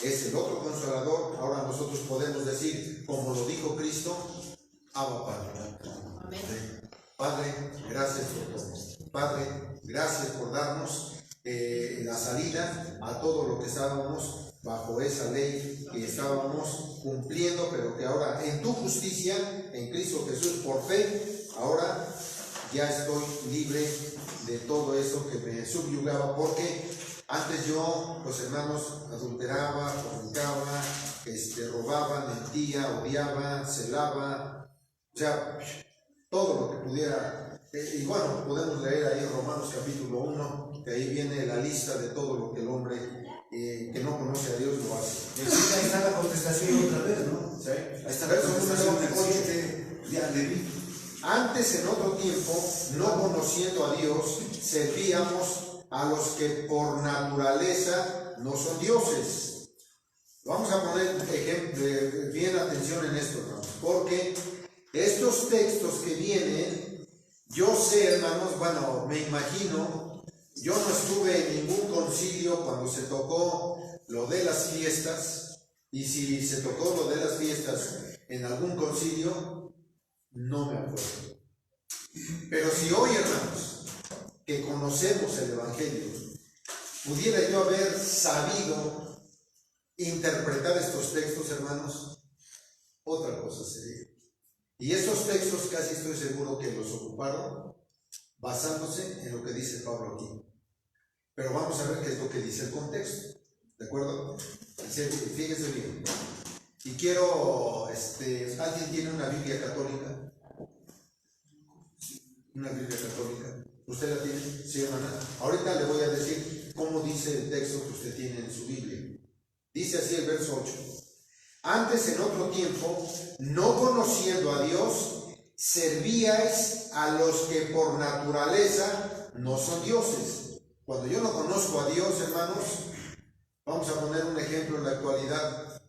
es el otro Consolador. Ahora nosotros podemos decir, como lo dijo Cristo, Abba Padre. Amén. Padre, gracias por todo. Padre, gracias por darnos la salida a todo lo que estábamos bajo esa ley que estábamos cumpliendo, pero que ahora en tu justicia, en Cristo Jesús, por fe, ahora ya estoy libre de todo eso que me subyugaba, porque antes yo, pues hermanos, adulteraba, fornicaba, robaba, mentía, odiaba, celaba, o sea, todo lo que pudiera. Y bueno, podemos leer ahí en Romanos capítulo 1, que ahí viene la lista de todo lo que el hombre que no conoce a Dios lo hace. Y ahí está la contestación otra vez, ¿no? Sí. Ahí está la contestación del 7, ya le vi. Antes, en otro tiempo, no conociendo a Dios, servíamos a los que por naturaleza no son dioses. Vamos a poner bien atención en esto, hermanos, porque estos textos que vienen, yo sé, hermanos, bueno, me imagino, yo no estuve en ningún concilio cuando se tocó lo de las fiestas, y si se tocó lo de las fiestas en algún concilio, no me acuerdo. Pero si hoy, hermanos, que conocemos el Evangelio, pudiera yo haber sabido interpretar estos textos, hermanos, otra cosa sería. Y estos textos casi estoy seguro que los ocuparon basándose en lo que dice Pablo aquí. Pero vamos a ver qué es lo que dice el contexto, ¿de acuerdo? Fíjense bien. Y quiero, ¿alguien tiene una Biblia católica? ¿Una Biblia católica? ¿Usted la tiene? Sí, hermana. Ahorita le voy a decir cómo dice el texto que usted tiene en su Biblia. Dice así el verso 8. Antes, en otro tiempo, no conociendo a Dios, servíais a los que por naturaleza no son dioses. Cuando yo no conozco a Dios, hermanos, vamos a poner un ejemplo en la actualidad.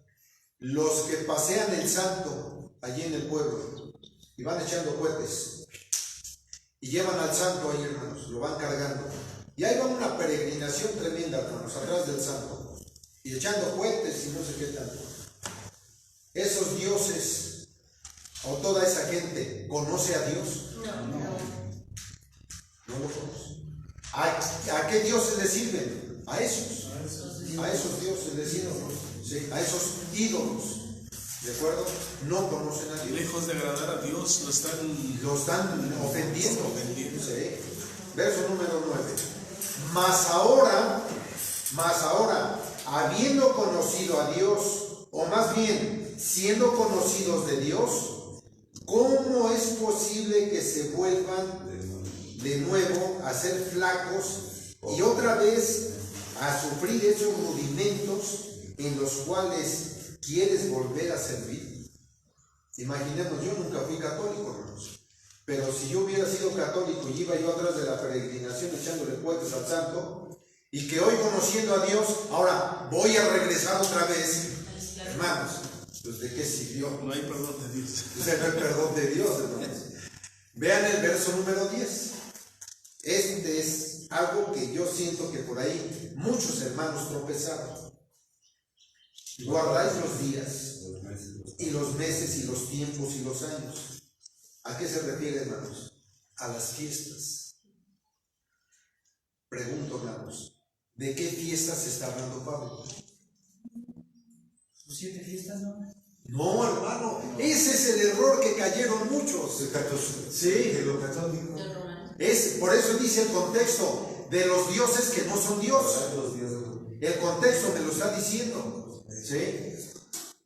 Los que pasean el santo allí en el pueblo y van echando cohetes y llevan al santo ahí, hermanos, lo van cargando. Y ahí va una peregrinación tremenda, hermanos, atrás del santo. Y echando cohetes y no sé qué tanto. Esos dioses o toda esa gente conoce a Dios. No lo conoce. ¿A qué dioses le sirven? A esos dioses le sirven, ¿sí? A esos ídolos, ¿de acuerdo? No conocen a Dios. Lejos de agradar a Dios, lo están ofendiendo. ¿Sí? Verso número 9. Mas ahora, habiendo conocido a Dios, o más bien, siendo conocidos de Dios, ¿cómo es posible que se vuelvan de nuevo a ser flacos y otra vez a sufrir esos rudimentos en los cuales quieres volver a servir? Imaginemos, yo nunca fui católico, hermanos, pero si yo hubiera sido católico y iba yo atrás de la peregrinación echándole cohetes al santo, y que hoy conociendo a Dios, ahora voy a regresar otra vez, hermanos, pues ¿de qué sirvió? No hay perdón de Dios. No hay perdón de Dios, hermanos. Vean el verso número 10. Este es algo que yo siento que por ahí muchos hermanos tropezaron. Guardáis los días y los meses y los tiempos y los años. ¿A qué se refiere, hermanos? A las fiestas. Pregunto, hermanos, ¿de qué fiestas está hablando Pablo? ¿Sus 7 fiestas, no? No, hermano, ese es el error que cayeron muchos. Sí, de lo católico. Por eso dice el contexto de los dioses que no son Dios. El contexto me lo está diciendo. ¿Sí?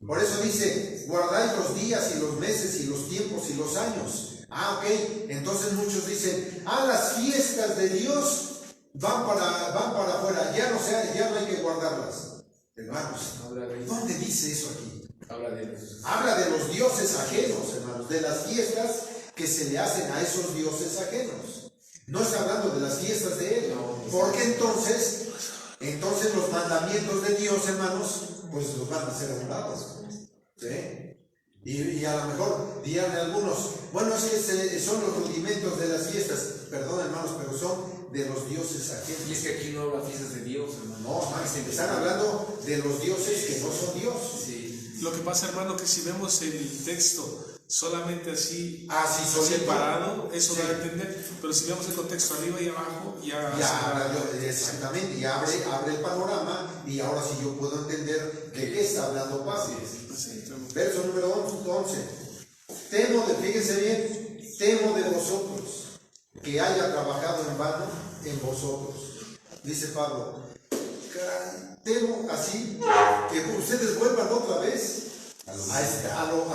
Por eso dice, guardáis los días y los meses y los tiempos y los años. Ok, entonces muchos dicen, las fiestas de Dios van para afuera, ya no hay que guardarlas. Hermanos, ¿dónde dice eso aquí? Habla de los dioses ajenos, hermanos, de las fiestas que se le hacen a esos dioses ajenos. No está hablando de las fiestas de él, porque entonces los mandamientos de Dios, hermanos, pues los van a hacer a un lado. ¿Sí? Y a lo mejor dirán algunos, bueno, es que son los rudimentos de las fiestas. Perdón, hermanos, pero son de los dioses ajenos. Y es que aquí no habla fiestas de Dios, hermano. No, están hablando de los dioses que no son Dios. Sí. Lo que pasa, hermano, que si vemos el texto solamente así solito, separado, eso da a entender. Pero si vemos el contexto arriba y abajo, exactamente, y abre el panorama, y ahora sí yo puedo entender de qué está hablando Pablo. Verso número 11. Fíjense bien, temo de vosotros que haya trabajado en vano en vosotros. Dice Pablo, temo así que ustedes vuelvan otra vez a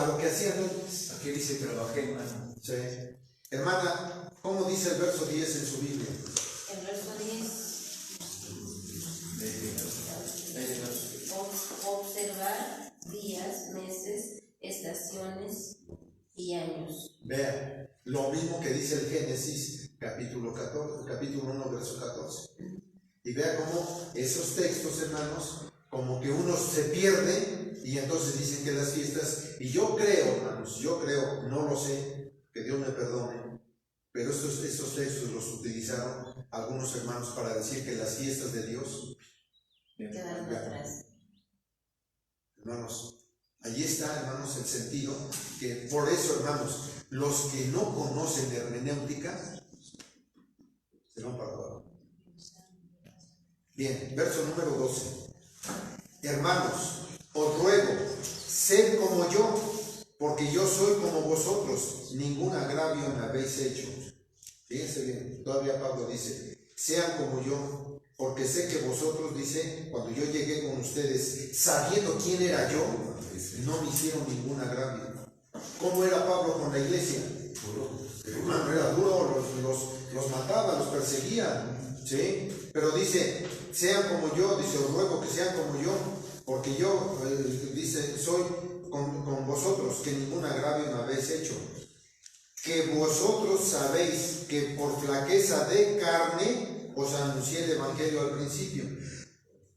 lo que hacían antes. Aquí dice trabajé, hermano. Sí. Hermana, ¿cómo dice el verso 10 en su Biblia? El verso 10. Observar días, meses, estaciones y años. Vea, lo mismo que dice el Génesis, capítulo 1, verso 14. Y vea cómo esos textos, hermanos, como que uno se pierde y entonces dicen que las fiestas, y yo creo, hermanos, yo creo, no lo sé, que Dios me perdone, pero estos textos los utilizaron algunos hermanos para decir que las fiestas de Dios Quedaron atrás. Hermanos, allí está, hermanos, el sentido, que por eso, hermanos, los que no conocen hermenéutica se van para abajo. Bien, verso número 12. Hermanos, os ruego, sed como yo, porque yo soy como vosotros, ningún agravio me habéis hecho. Fíjense bien, todavía Pablo dice, sean como yo, porque sé que vosotros, dice, cuando yo llegué con ustedes, sabiendo quién era yo, no me hicieron ningún agravio. ¿Cómo era Pablo con la iglesia? Hermano, era duro, los mataba, los perseguía, ¿sí? Pero dice, sean como yo, dice, os ruego que sean como yo, porque yo, dice, soy con vosotros, que ningún agravio me habéis hecho. Que vosotros sabéis que por flaqueza de carne os anuncié el evangelio al principio.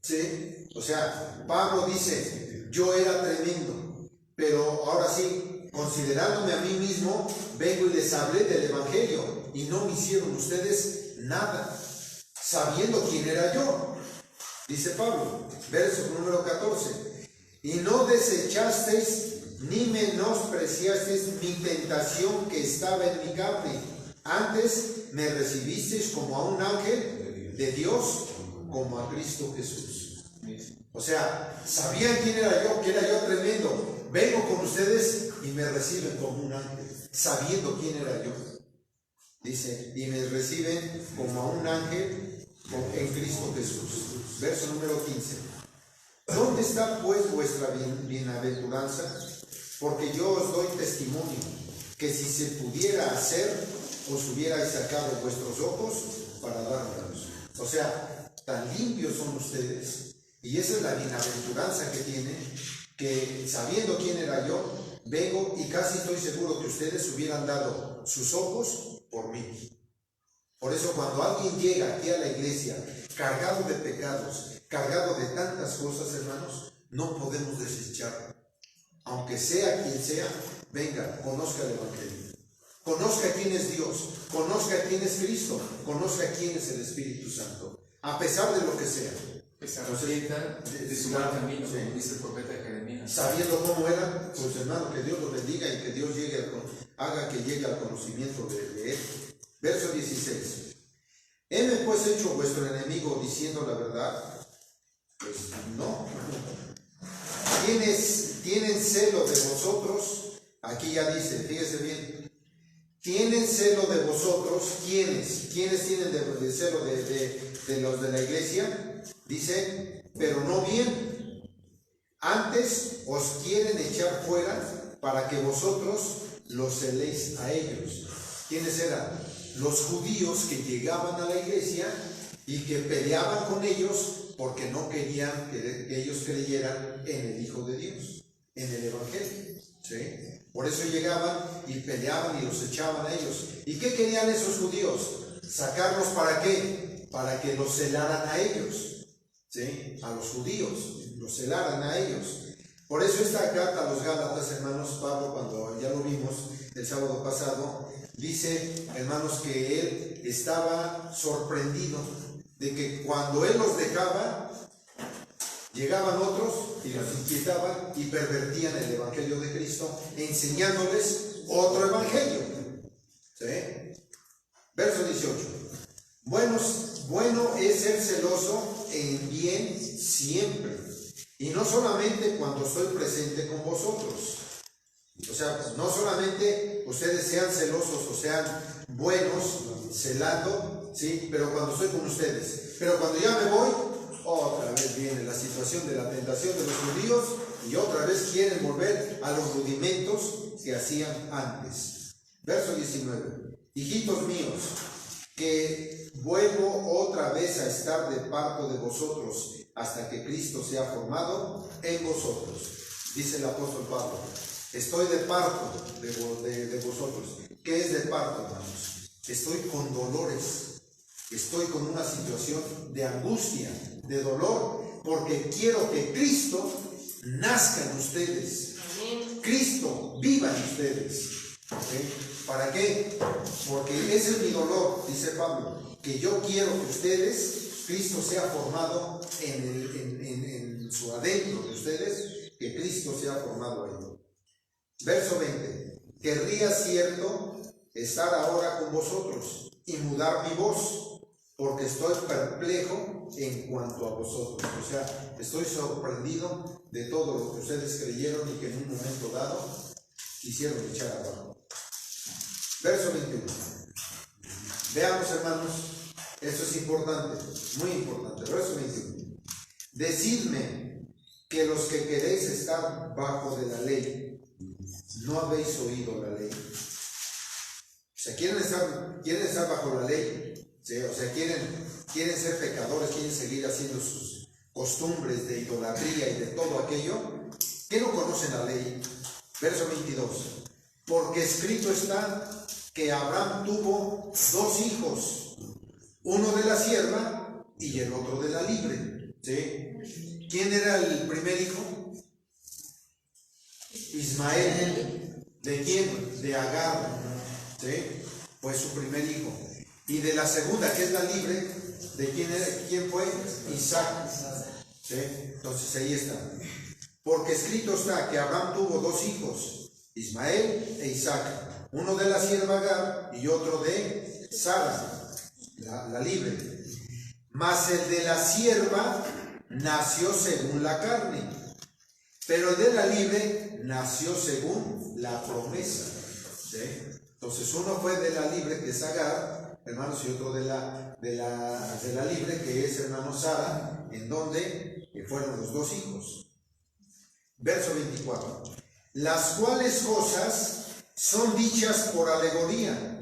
¿Sí? O sea, Pablo dice, yo era tremendo, pero ahora sí, considerándome a mí mismo, vengo y les hablé del evangelio y no me hicieron ustedes nada, sabiendo quién era yo. Dice Pablo, verso número 14, y no desechasteis ni menospreciasteis mi tentación que estaba en mi carne, antes me recibisteis como a un ángel de Dios, como a Cristo Jesús. O sea, sabían quién era yo, que era yo tremendo. Vengo con ustedes y me reciben como un ángel, sabiendo quién era yo. Dice, y me reciben como a un ángel en Cristo Jesús. Verso número 15. ¿Dónde está pues vuestra bienaventuranza? Porque yo os doy testimonio que si se pudiera hacer, os hubierais sacado vuestros ojos para dármelos. O sea, tan limpios son ustedes, y esa es la bienaventuranza que tienen, que sabiendo quién era yo, vengo y casi estoy seguro que ustedes hubieran dado sus ojos por mí. Por eso cuando alguien llega aquí a la iglesia cargado de pecados, cargado de tantas cosas, hermanos, no podemos desecharlo. Aunque sea quien sea, venga, conozca el evangelio. Conozca quién es Dios, conozca quién es Cristo, conozca quién es el Espíritu Santo, a pesar de lo que sea. Se arrepientan de su mal camino, como dice el profeta Jeremías. Sabiendo cómo era, pues hermano, que Dios lo bendiga y que Dios haga que llegue al conocimiento de Él. Verso 16. ¿Heme pues hecho vuestro enemigo diciendo la verdad? Pues no. ¿Tienen celo de vosotros? Aquí ya dice, fíjese bien. ¿Tienen celo de vosotros? ¿Quiénes? ¿Quiénes tienen de celo de los de la iglesia? Dice, pero no bien. Antes os quieren echar fuera para que vosotros los celéis a ellos. ¿Quiénes eran? Los judíos que llegaban a la iglesia y que peleaban con ellos porque no querían que ellos creyeran en el Hijo de Dios, en el Evangelio. ¿Sí? Por eso llegaban y peleaban y los echaban a ellos. ¿Y qué querían esos judíos? ¿Sacarlos para qué? Para que los celaran a ellos. ¿Sí? A los judíos, los celaran a ellos. Por eso esta carta a los Gálatas, hermanos, Pablo, cuando ya lo vimos el sábado pasado, dice, hermanos, que él estaba sorprendido de que cuando él los dejaba, llegaban otros y los inquietaban y pervertían el evangelio de Cristo, enseñándoles otro evangelio. ¿Sí? Verso 18. Bueno es ser celoso en bien siempre, y no solamente cuando estoy presente con vosotros. O sea, no solamente ustedes sean celosos o sean buenos, celando, ¿sí? Pero cuando estoy con ustedes. Pero cuando ya me voy, otra vez viene la situación de la tentación de los judíos y otra vez quieren volver a los rudimentos que hacían antes. Verso 19. Hijitos míos, que vuelvo otra vez a estar de parto de vosotros hasta que Cristo sea formado en vosotros. Dice el apóstol Pablo, estoy de parto de vosotros. ¿Qué es de parto, hermanos? Estoy con dolores. estoy con una situación de angustia, de dolor, porque quiero que Cristo nazca en ustedes. Cristo viva en ustedes. ¿Okay? ¿Para qué? Porque ese es mi dolor, dice Pablo, que yo quiero que ustedes, Cristo sea formado en su adentro de ustedes, que Cristo sea formado ahí. Verso 20. Querría cierto estar ahora con vosotros y mudar mi voz, porque estoy perplejo en cuanto a vosotros. O sea, estoy sorprendido de todo lo que ustedes creyeron y que en un momento dado quisieron echar abajo. Verso 21. Veamos, hermanos, esto es importante, muy importante. Verso 21. Decidme que los que queréis estar bajo de la ley, no habéis oído la ley. O sea, quieren estar bajo la ley, ¿sí? O sea, quieren ser pecadores, quieren seguir haciendo sus costumbres de idolatría y de todo aquello, que no conocen la ley. Verso 22. Porque escrito está que Abraham tuvo 2 hijos, uno de la sierva y el otro de la libre. ¿Sí? ¿Quién era el primer hijo? Ismael. ¿De quién? De Agar. ¿Sí? Pues su primer hijo. Y de la segunda, que es la libre, ¿de quién fue? Isaac. ¿Sí? Entonces ahí está. Porque escrito está que Abraham tuvo 2 hijos, Ismael e Isaac, uno de la sierva Agar y otro de Sara, la libre. Mas el de la sierva nació según la carne, pero el de la libre nació según la promesa. ¿Sí? Entonces uno fue de la libre, que es Agar, hermanos, y otro de la libre, que es, hermano, Sara, en donde fueron los 2 hijos. Verso 24. Las cuales cosas son dichas por alegoría,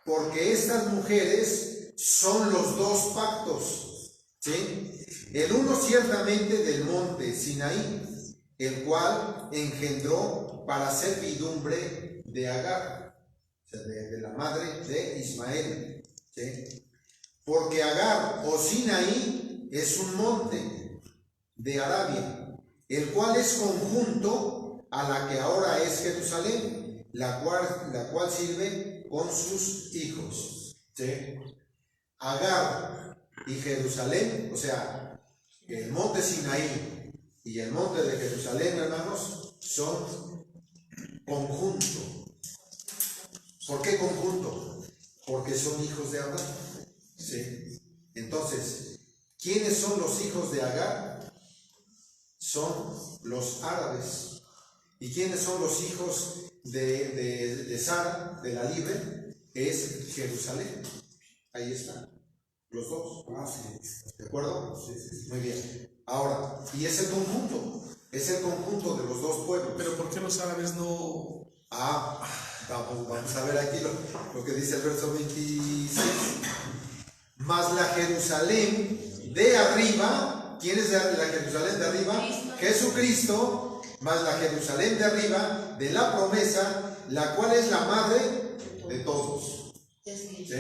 porque estas mujeres son los 2 pactos. ¿Sí? El uno ciertamente del monte Sinaí, el cual engendró para servidumbre de Agar, o sea, de la madre de Ismael. ¿Sí? Porque Agar o Sinaí es un monte de Arabia, el cual es conjunto a la que ahora es Jerusalén, la cual sirve con sus hijos. ¿Sí? Agar y Jerusalén, o sea, el monte Sinaí y el monte de Jerusalén, hermanos, son conjunto. ¿Por qué conjunto? Porque son hijos de Abraham. ¿Sí? Entonces, ¿quiénes son los hijos de Agar? Son los árabes. ¿Y quiénes son los hijos de Sara, de la libre? Es Jerusalén. Ahí están los 2. ¿De acuerdo? Muy bien. Ahora, y es el conjunto de los 2 pueblos. Pero ¿por qué los árabes no? Vamos a ver aquí lo que dice el verso 26. Mas la Jerusalén de arriba, ¿quién es la Jerusalén de arriba? Cristo. Jesucristo. Mas la Jerusalén de arriba, de la promesa, la cual es la madre de todos. ¿Sí?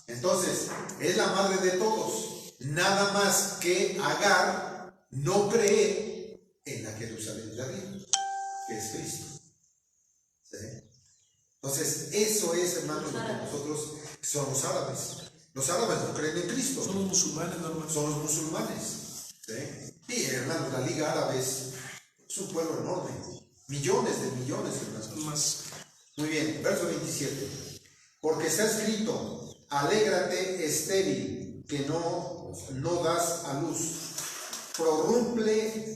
Entonces, es la madre de todos. Nada más que Agar no cree en la Jerusalén de arriba, que es Cristo. ¿Sí? Entonces, eso es, hermanos, lo que nosotros son los árabes. Los árabes no creen en Cristo. Son los musulmanes, hermanos. Son los musulmanes. ¿Sí? Y, hermanos, la Liga Árabe es un pueblo enorme. Millones de millones, hermanos. Más. Muy bien, verso 27. Porque está escrito: alégrate, estéril, que no das a luz. Prorrumpe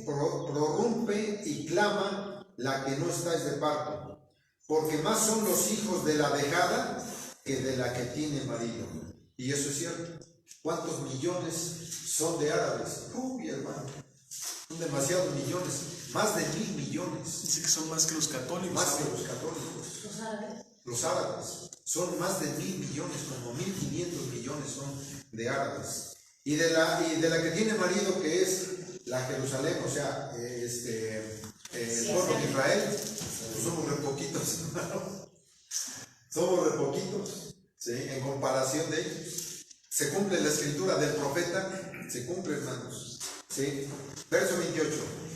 y clama la que no estáis de parto. Porque más son los hijos de la dejada que de la que tiene marido. Y eso es cierto. ¿Cuántos millones son de árabes? Uy, hermano, son demasiados millones. Más de 1,000 millones. Dice que son más que los católicos. Más que los católicos. ¿Los árabes? Los árabes son más de 1,000 millones, como 1,500 millones son de árabes. Y de la que tiene marido, que es la Jerusalén, o sea, el pueblo de Israel, pues somos re poquitos, hermano. Somos re poquitos, ¿sí? En comparación de ellos. Se cumple la escritura del profeta, se cumple, hermanos. ¿Sí? Verso 28.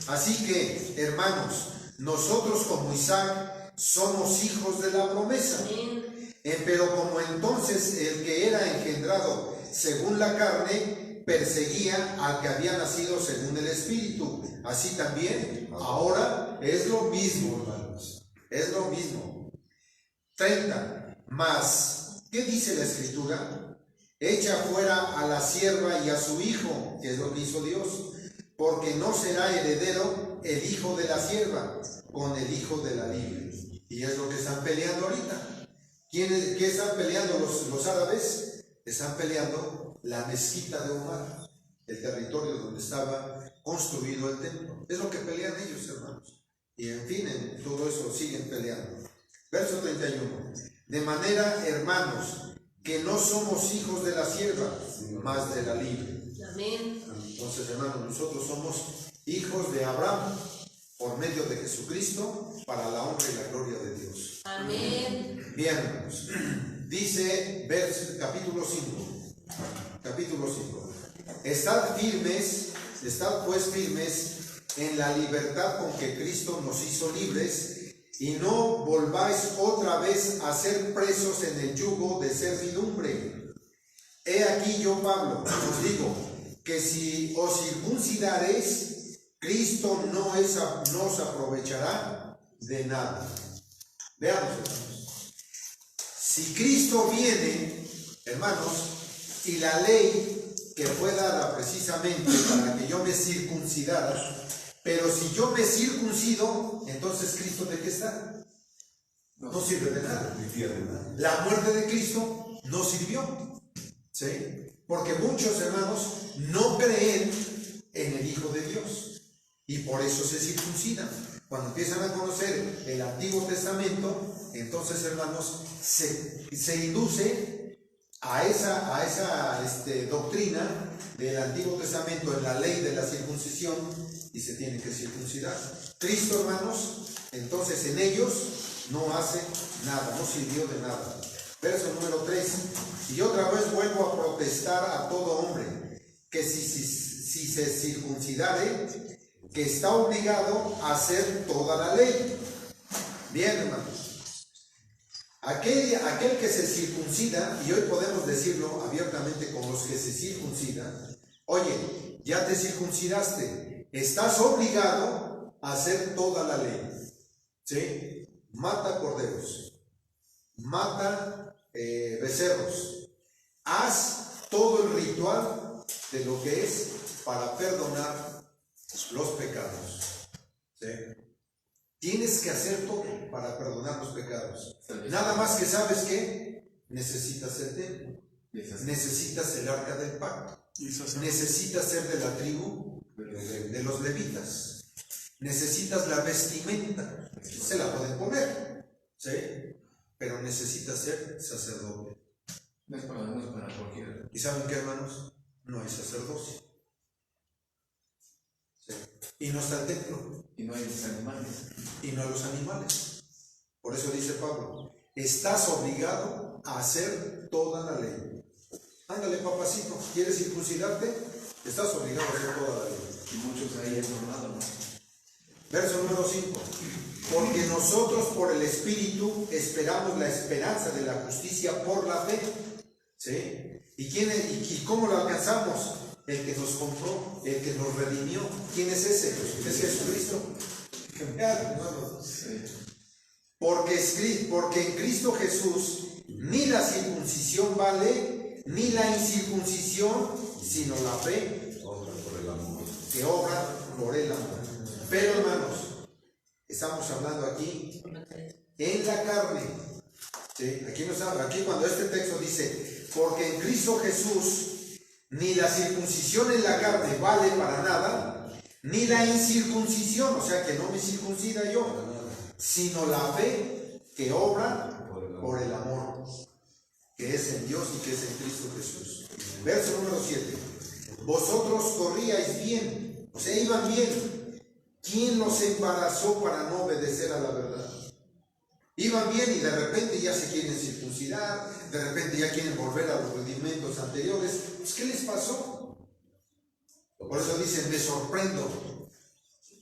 Así que, hermanos, nosotros como Isaac somos hijos de la promesa. Pero como entonces el que era engendrado según la carne perseguía al que había nacido según el Espíritu, así también ahora es lo mismo, hermanos. Es lo mismo. 30. Mas, ¿qué dice la Escritura? Echa fuera a la sierva y a su hijo, que es lo que hizo Dios, porque no será heredero el hijo de la sierva con el hijo de la libre. Y es lo que están peleando ahorita. ¿Qué están peleando los árabes? Están peleando la mezquita de Omar, el territorio donde estaba construido el templo. Es lo que pelean ellos, hermanos. Y en fin, en todo eso siguen peleando. Verso 31. De manera, hermanos, que no somos hijos de la sierva, mas de la libre. Amén. Entonces, hermanos, nosotros somos hijos de Abraham por medio de Jesucristo para la honra y la gloria de Dios. Amén. Bien, hermanos. Dice capítulo 5. Capítulo 5. Estad pues firmes en la libertad con que Cristo nos hizo libres, y no volváis otra vez a ser presos en el yugo de servidumbre. He aquí yo, Pablo, os digo que si os circuncidareis, Cristo no os aprovechará de nada. Veamos, hermanos. Si Cristo viene, hermanos, y la ley que fue dada precisamente para que yo me circuncidara, pero si yo me circuncido, entonces ¿Cristo de qué está? No sirve de nada. La muerte de Cristo no sirvió. ¿Sí? Porque muchos hermanos no creen en el Hijo de Dios y por eso se circuncidan. Cuando empiezan a conocer el Antiguo Testamento, entonces, hermanos, se induce a esa doctrina del Antiguo Testamento en la ley de la circuncisión, y se tiene que circuncidar. Cristo, hermanos, entonces en ellos no hace nada, no sirvió de nada. Verso número 3. Y otra vez vuelvo a protestar a todo hombre que si se circuncidare, que está obligado a hacer toda la ley. Bien, hermanos. Aquel que se circuncida, y hoy podemos decirlo abiertamente con los que se circuncidan: oye, ya te circuncidaste, estás obligado a hacer toda la ley. ¿Sí? Mata corderos, mata becerros, haz todo el ritual de lo que es para perdonar los pecados. ¿Sí? Tienes que hacer todo para perdonar los pecados. Nada más que sabes que necesitas el templo, necesitas el arca del pacto, necesitas ser de la tribu de los levitas, necesitas la vestimenta, se la pueden poner, ¿sí? Pero necesitas ser sacerdote. No es para cualquiera. ¿Y saben qué, hermanos? No hay sacerdocio. ¿Sí? Y no está el templo. Y no hay los animales. Y no a los animales. Por eso dice Pablo: estás obligado a hacer toda la ley. Ándale, papacito, ¿quieres circuncidarte? Estás obligado a hacer toda la ley. Y muchos ahí es normado, ¿no? Verso número 5. Porque nosotros por el Espíritu esperamos la esperanza de la justicia por la fe. ¿Sí? ¿Y cómo lo alcanzamos? El que nos compró, el que nos redimió. ¿Quién es ese? Es Jesucristo. Porque en Cristo Jesús ni la circuncisión vale, ni la incircuncisión, sino la fe que obra por el amor. Pero, hermanos, estamos hablando aquí en la carne. ¿Sí? Aquí cuando este texto dice: porque en Cristo Jesús ni la circuncisión en la carne vale para nada, ni la incircuncisión, o sea que no me circuncida yo, sino la fe que obra por el amor, que es en Dios y que es en Cristo Jesús. Verso número 7. Vosotros corríais bien, o sea, iban bien. ¿Quién los embarazó para no obedecer a la verdad? Iban bien y de repente ya se quieren circuncidar, de repente ya quieren volver a los rudimentos anteriores. anteriores, pues ¿qué les pasó? Por eso dicen, me sorprendo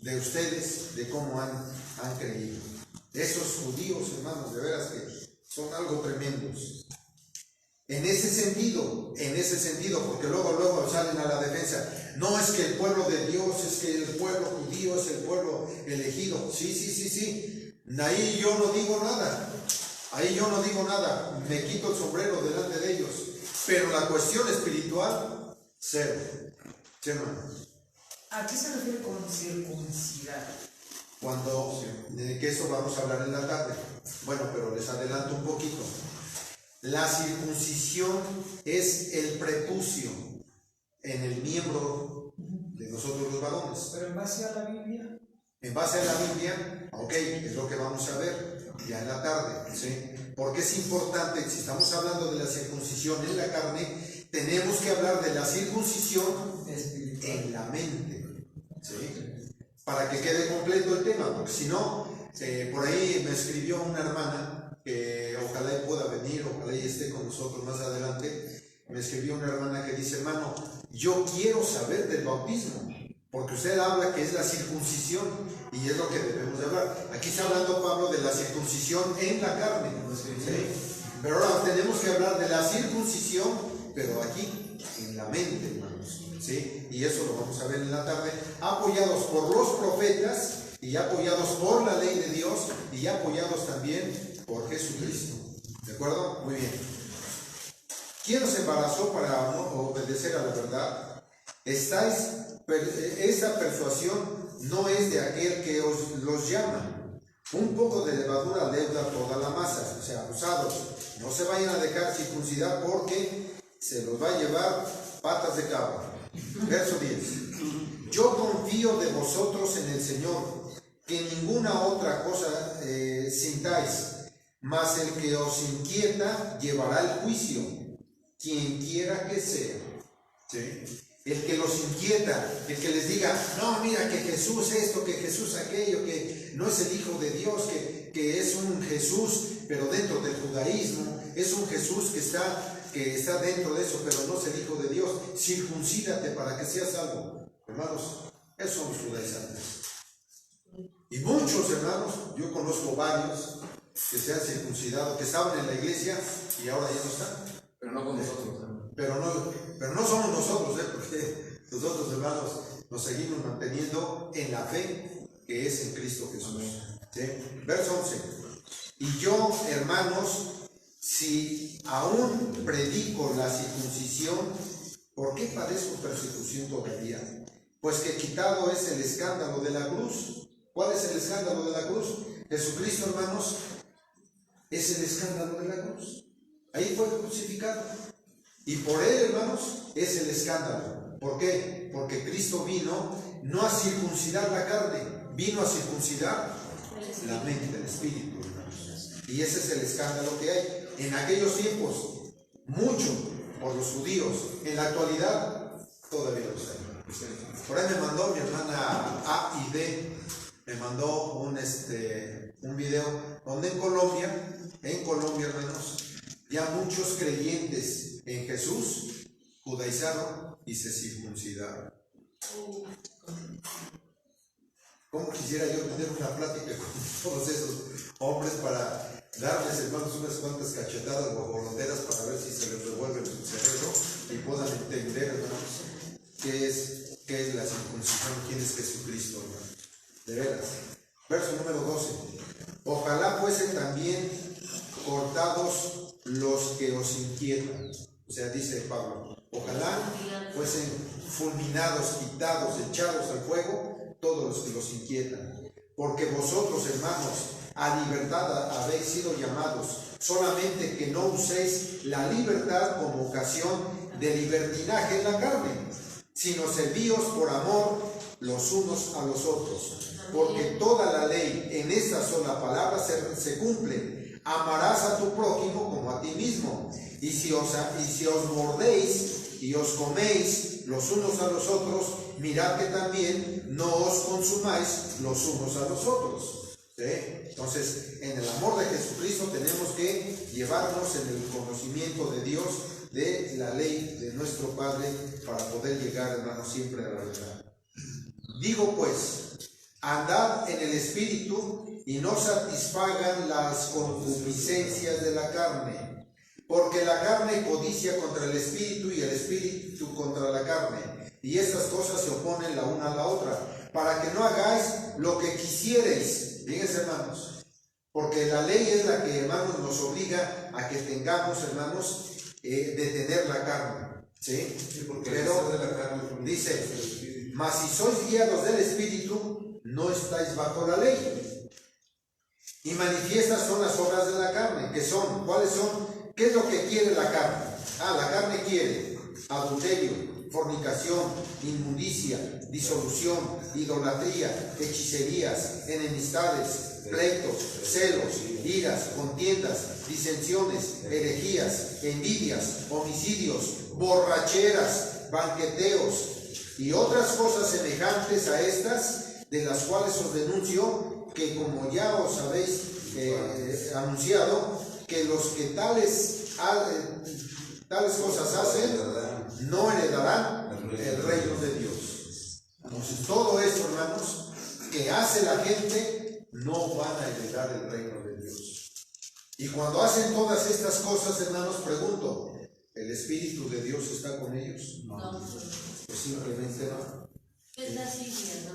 de ustedes, de cómo han creído. Esos judíos, hermanos, de veras que son algo tremendos. En ese sentido, porque luego salen a la defensa. No es que el pueblo de Dios, es que el pueblo judío es el pueblo elegido. Sí. Ahí yo no digo nada. Me quito el sombrero delante de ellos. Pero la cuestión espiritual, cero. ¿Sí, hermano? ¿A qué se refiere con circuncidar? Que eso vamos a hablar en la tarde. Bueno, pero les adelanto un poquito. La circuncisión es el prepucio en el miembro de nosotros los varones. ¿Pero en base a la Biblia? En base a la Biblia, ok, es lo que vamos a ver ya en la tarde, ¿sí? Porque es importante, si estamos hablando de la circuncisión en la carne, tenemos que hablar de la circuncisión en la mente, ¿sí? Para que quede completo el tema, porque si no, por ahí me escribió una hermana, que ojalá pueda venir, ojalá y esté con nosotros más adelante. Me escribió una hermana que dice: hermano, yo quiero saber del bautismo, porque usted habla que es la circuncisión y es lo que debemos de hablar. Aquí está hablando Pablo de la circuncisión en la carne, ¿sí? Pero ahora tenemos que hablar de la circuncisión, pero aquí, en la mente, hermanos, ¿sí? Y eso lo vamos a ver en la tarde, apoyados por los profetas y apoyados por la ley de Dios y apoyados también por Jesucristo. ¿De acuerdo? Muy bien. ¿Quién os embarazó para obedecer a la verdad? Esta persuasión no es de aquel que los llama. Un poco de levadura leuda toda la masa. O sea, abusados, no se vayan a dejar circuncidar porque se los va a llevar patas de cabra. Verso 10. Yo confío de vosotros en el Señor, que ninguna otra cosa sintáis, mas el que os inquieta llevará el juicio, quien quiera que sea. ¿Sí? El que los inquieta, el que les diga: no, mira que Jesús esto, que Jesús aquello, que no es el Hijo de Dios, que es un Jesús, pero dentro del judaísmo, es un Jesús que está dentro de eso, pero no es el Hijo de Dios. Circuncídate para que seas salvo. Hermanos, esos son los judaizantes. Y muchos, hermanos, yo conozco varios que se han circuncidado, que estaban en la iglesia y ahora ya no están. Pero no con nosotros. Pero no somos nosotros, porque nosotros, hermanos, nos seguimos manteniendo en la fe que es en Cristo Jesús. ¿Sí? Verso 11. Y yo, hermanos, si aún predico la circuncisión, ¿por qué padezco persecución todavía? Pues que quitado es el escándalo de la cruz. ¿Cuál es el escándalo de la cruz? Jesucristo, hermanos, es el escándalo de la cruz. Ahí fue crucificado. Y por él, hermanos, es el escándalo. ¿Por qué? Porque Cristo vino no a circuncidar la carne, vino a circuncidar la mente, el espíritu, hermanos. Y ese es el escándalo que hay. En aquellos tiempos, mucho por los judíos. En la actualidad, todavía los hay. Por ahí me mandó mi hermana A y D, me mandó un video donde en Colombia, hermanos, ya muchos creyentes en Jesús judaizaron y se circuncidaron. ¿Cómo quisiera yo tener una plática con todos esos hombres para darles, hermanos, unas cuantas cachetadas guajoloteras para ver si se les revuelve el cerebro y puedan entender, hermanos, qué es la circuncisión, quién es Jesucristo, hermanos? De veras. Verso número 12. Ojalá fuesen también cortados los que os inquietan. O sea, dice Pablo, ojalá fuesen fulminados, quitados, echados al fuego todos los que los inquietan. Porque vosotros, hermanos, a libertad habéis sido llamados, solamente que no uséis la libertad como ocasión de libertinaje en la carne, sino servíos por amor los unos a los otros. Porque toda la ley en esta sola palabra se cumple: amarás a tu prójimo como a ti mismo. Y si os mordéis y os coméis los unos a los otros, mirad que también no os consumáis los unos a los otros. ¿Sí? Entonces, en el amor de Jesucristo tenemos que llevarnos en el conocimiento de Dios de la ley de nuestro Padre para poder llegar, hermanos, siempre a la verdad. Digo pues, andad en el Espíritu y no satisfagan las concupiscencias de la carne, porque la carne codicia contra el Espíritu y el Espíritu contra la carne, y estas cosas se oponen la una a la otra, para que no hagáis lo que quisierais. Fíjense, hermanos, porque la ley es la que, hermanos, nos obliga a que tengamos, hermanos, detener la carne, ¿sí? Sí, porque pero de la carne dice, mas si sois guiados del Espíritu, no estáis bajo la ley. Y manifiestas son las obras de la carne, que son, ¿cuáles son? ¿Qué es lo que quiere la carne? La carne quiere adulterio, fornicación, inmundicia, disolución, idolatría, hechicerías, enemistades, pleitos, celos, iras, contiendas, disensiones, herejías, envidias, homicidios, borracheras, banqueteos y otras cosas semejantes a estas, de las cuales os denuncio, que como ya os habéis anunciado, que los que tales cosas hacen no heredarán el reino de Dios. Entonces, todo esto, hermanos, que hace la gente, no van a heredar el reino de Dios. Y cuando hacen todas estas cosas, hermanos, pregunto, ¿el Espíritu de Dios está con ellos? No. Pues simplemente no. ¿Qué es lascivia, no?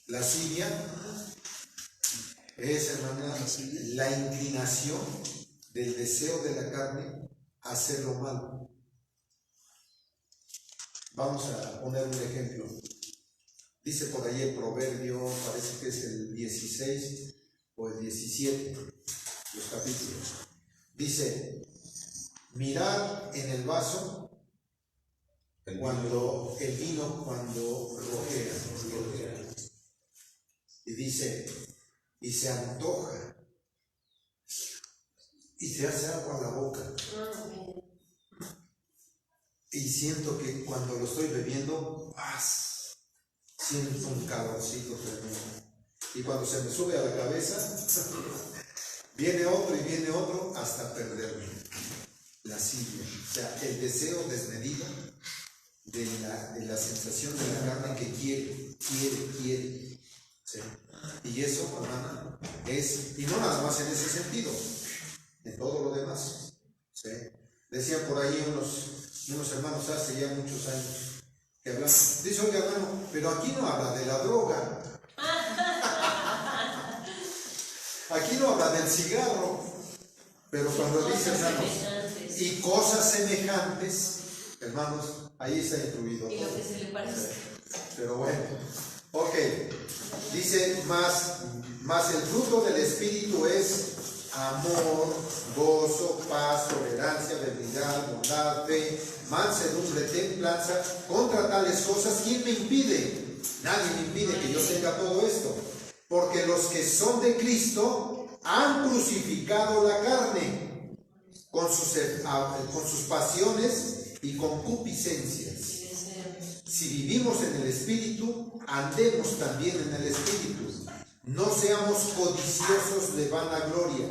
Lascivia es, hermana, la inclinación del deseo de la carne a hacer lo malo. Vamos a poner un ejemplo. Dice por ahí el proverbio, parece que es el 16 o el 17, los capítulos. Dice, mirad en el vaso cuando el vino cuando rojea. Y dice, y se antoja y se hace agua a la boca. Y siento que cuando lo estoy bebiendo, siento un calorcito tremendo. Y cuando se me sube a la cabeza, viene otro hasta perderme. Lascivia, o sea, el deseo desmedido de la sensación de la carne que quiere. ¿Sí? Y eso, hermana, es, y no nada más en ese sentido, en todo lo demás. ¿Sí? Decían por ahí unos hermanos hace ya muchos años que hablan, dice, oiga, hermano, pero aquí no habla de la droga, aquí no habla del cigarro, pero cuando dice, hermanos, y cosas semejantes, hermanos, ahí está incluido Y todo. lo que se le parece. Pero bueno, ok, dice, más el fruto del Espíritu es amor, gozo, paz, tolerancia, benignidad, bondad, fe, mansedumbre, templanza. Contra tales cosas, ¿quién me impide? Nadie me impide que yo tenga todo esto. Porque los que son de Cristo han crucificado la carne con sus pasiones y concupiscencias. Si vivimos en el Espíritu, andemos también en el Espíritu. No seamos codiciosos de vanagloria,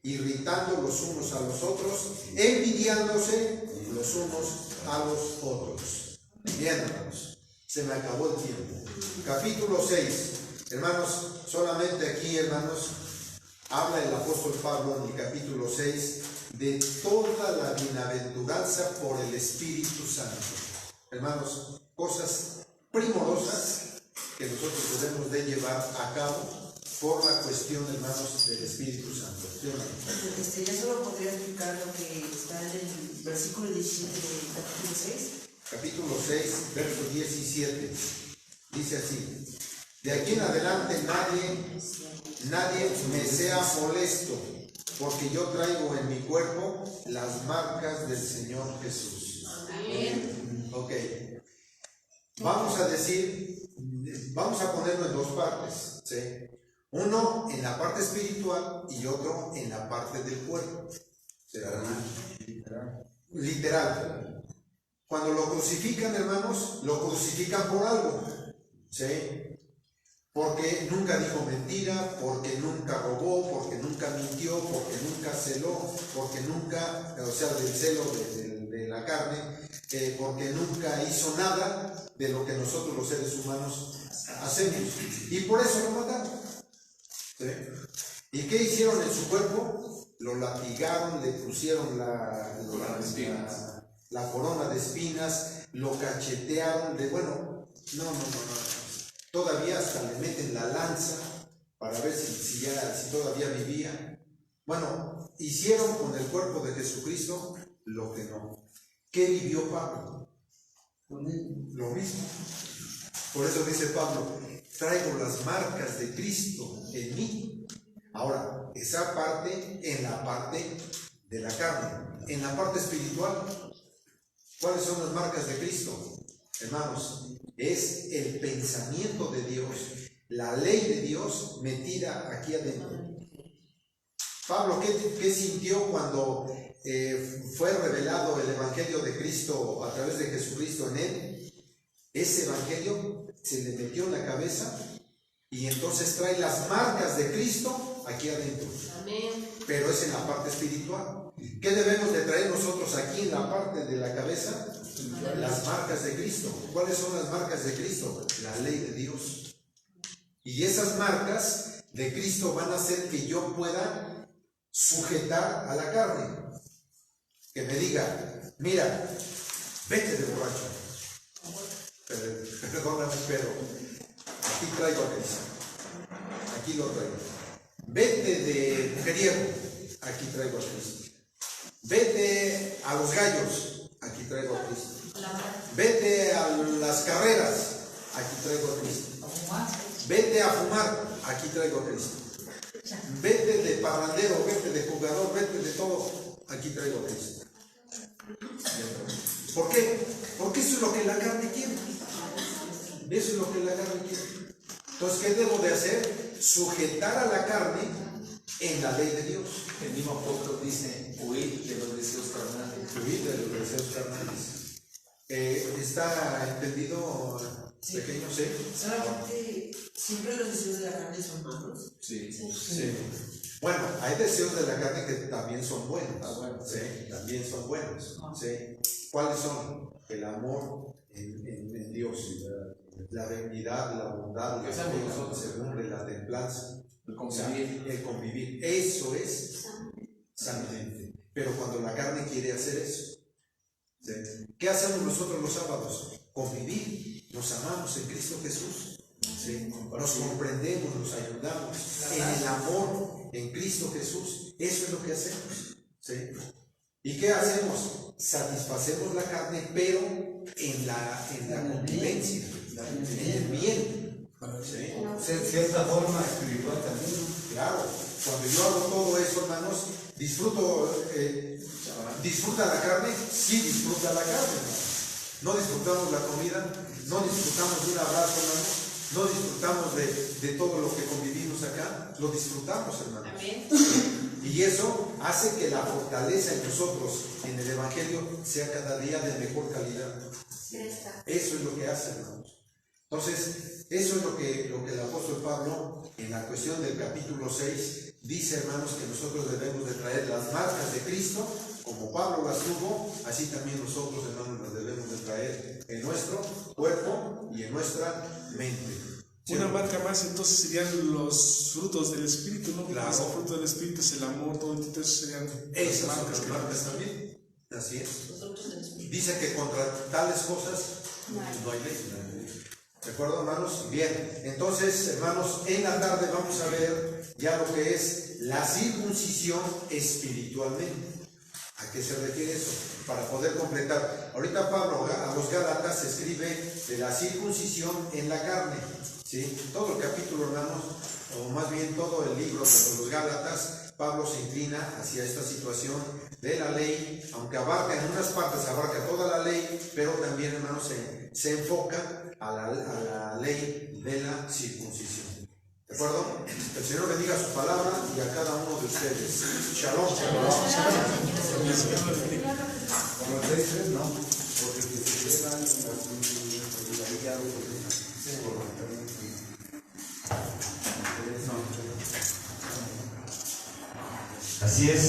irritando los unos a los otros, envidiándose los unos a los otros. Bien, hermanos, se me acabó el tiempo. Capítulo 6. Hermanos, solamente aquí, hermanos, habla el apóstol Pablo en el capítulo 6 de toda la bienaventuranza por el Espíritu Santo. Hermanos, cosas primorosas que nosotros debemos de llevar a cabo por la cuestión, hermanos, del Espíritu Santo. ¿Sí, hermano? Ya solo podría explicar lo que está en el versículo 17 del capítulo 6. Capítulo 6, verso 17. Dice así: de aquí en adelante nadie me sea molesto, porque yo traigo en mi cuerpo las marcas del Señor Jesús. Amén. Ok. Vamos a ponerlo en dos partes, ¿sí? Uno en la parte espiritual y otro en la parte del cuerpo. Literal. Cuando lo crucifican, hermanos, lo crucifican por algo, ¿sí? Porque nunca dijo mentira, porque nunca robó, porque nunca mintió, porque nunca celó, porque nunca, o sea, del celo de la carne, porque nunca hizo nada de lo que nosotros los seres humanos hacemos. Y por eso lo mataron. ¿Sí? ¿Y qué hicieron en su cuerpo? Lo latigaron, le pusieron la corona de espinas, lo cachetearon, no. Todavía hasta le meten la lanza para ver si todavía vivía. Bueno, hicieron con el cuerpo de Jesucristo lo que no. ¿Qué vivió Pablo? Lo mismo. Por eso dice Pablo, traigo las marcas de Cristo en mí. Ahora, esa parte en la parte de la carne. En la parte espiritual, ¿cuáles son las marcas de Cristo? Hermanos, es el pensamiento de Dios, la ley de Dios metida aquí adentro. Pablo, ¿qué sintió cuando fue revelado el Evangelio de Cristo a través de Jesucristo en él? Ese Evangelio se le metió en la cabeza y entonces trae las marcas de Cristo aquí adentro. Amén. Pero es en la parte espiritual. ¿Qué debemos de traer nosotros aquí en la parte de la cabeza? Las marcas de Cristo. ¿Cuáles son las marcas de Cristo? La ley de Dios. Y esas marcas de Cristo van a hacer que yo pueda sujetar a la carne. Que me diga, mira, vete de borracho. Perdóname, pero aquí traigo a Cristo. Aquí lo traigo. Vete de mujeriego. Aquí traigo a Cristo. Vete a los gallos. Aquí traigo a Cristo. Vete a las carreras. Aquí traigo a Cristo. Vete a fumar. Aquí traigo a Cristo. Vete de parrandero, vete de jugador, vete de todo. Aquí traigo a Cristo. ¿Por qué? Porque eso es lo que la carne quiere. Eso es lo que la carne quiere. Entonces, ¿qué debo de hacer? Sujetar a la carne en la ley de Dios. El mismo apóstol dice, huir de los deseos carnales. Huir de los deseos carnales. ¿Está entendido, pequeño? ¿Sí? Solamente, siempre los deseos de la carne son malos. Sí. Bueno, hay deseos de la carne que también son buenos. ¿Sí? También son buenos. ¿Sí? ¿Cuáles son? El amor en Dios, la benignidad, la bondad, la segunda, la templanza, el convivir. Eso es sanamente. Pero cuando la carne quiere hacer eso, ¿sí? ¿Qué hacemos nosotros los sábados? Convivir, nos amamos en Cristo Jesús. ¿Sí? Nos comprendemos, nos ayudamos en el amor en Cristo Jesús. Eso es lo que hacemos. ¿Sí? ¿Y qué hacemos? Satisfacemos la carne, pero en la convivencia, en el bien. ¿Sí? Cierta forma espiritual también. Claro, cuando yo hago todo eso, hermanos, ¿disfruta la carne? Sí, disfruta la carne. No disfrutamos la comida, no disfrutamos de un abrazo, hermanos. No disfrutamos de todo lo que convivimos acá, lo disfrutamos, hermanos. Amén. Y eso hace que la fortaleza en nosotros, en el Evangelio, sea cada día de mejor calidad. Eso es lo que hace, hermanos. Entonces, eso es lo que el apóstol Pablo, en la cuestión del capítulo 6, dice, hermanos, que nosotros debemos de traer las marcas de Cristo, como Pablo las tuvo, así también nosotros, hermanos, las debemos de traer en nuestro cuerpo y en nuestra mente. ¿Sí? Una marca más entonces serían los frutos del Espíritu, ¿no? Claro. El fruto del Espíritu es el amor, todo eso serían Esas las son marcas las que marcas también. Así es. Los frutos del Espíritu. Dice que contra tales cosas no hay ley. ¿De acuerdo, hermanos? Bien. Entonces, hermanos, en la tarde vamos a ver ya lo que es la circuncisión espiritualmente. ¿A qué se refiere eso? Para poder completar. Ahorita Pablo a los Gálatas escribe de la circuncisión en la carne. ¿Sí? Todo el capítulo, hermanos, o más bien todo el libro de los Gálatas, Pablo se inclina hacia esta situación de la ley, aunque abarca en unas partes, abarca toda la ley, pero también, hermanos, se enfoca a la ley de la circuncisión. ¿De acuerdo? El Señor bendiga su palabra y a cada uno de ustedes. Shalom. Como el 6, no, porque si se llevan Así es.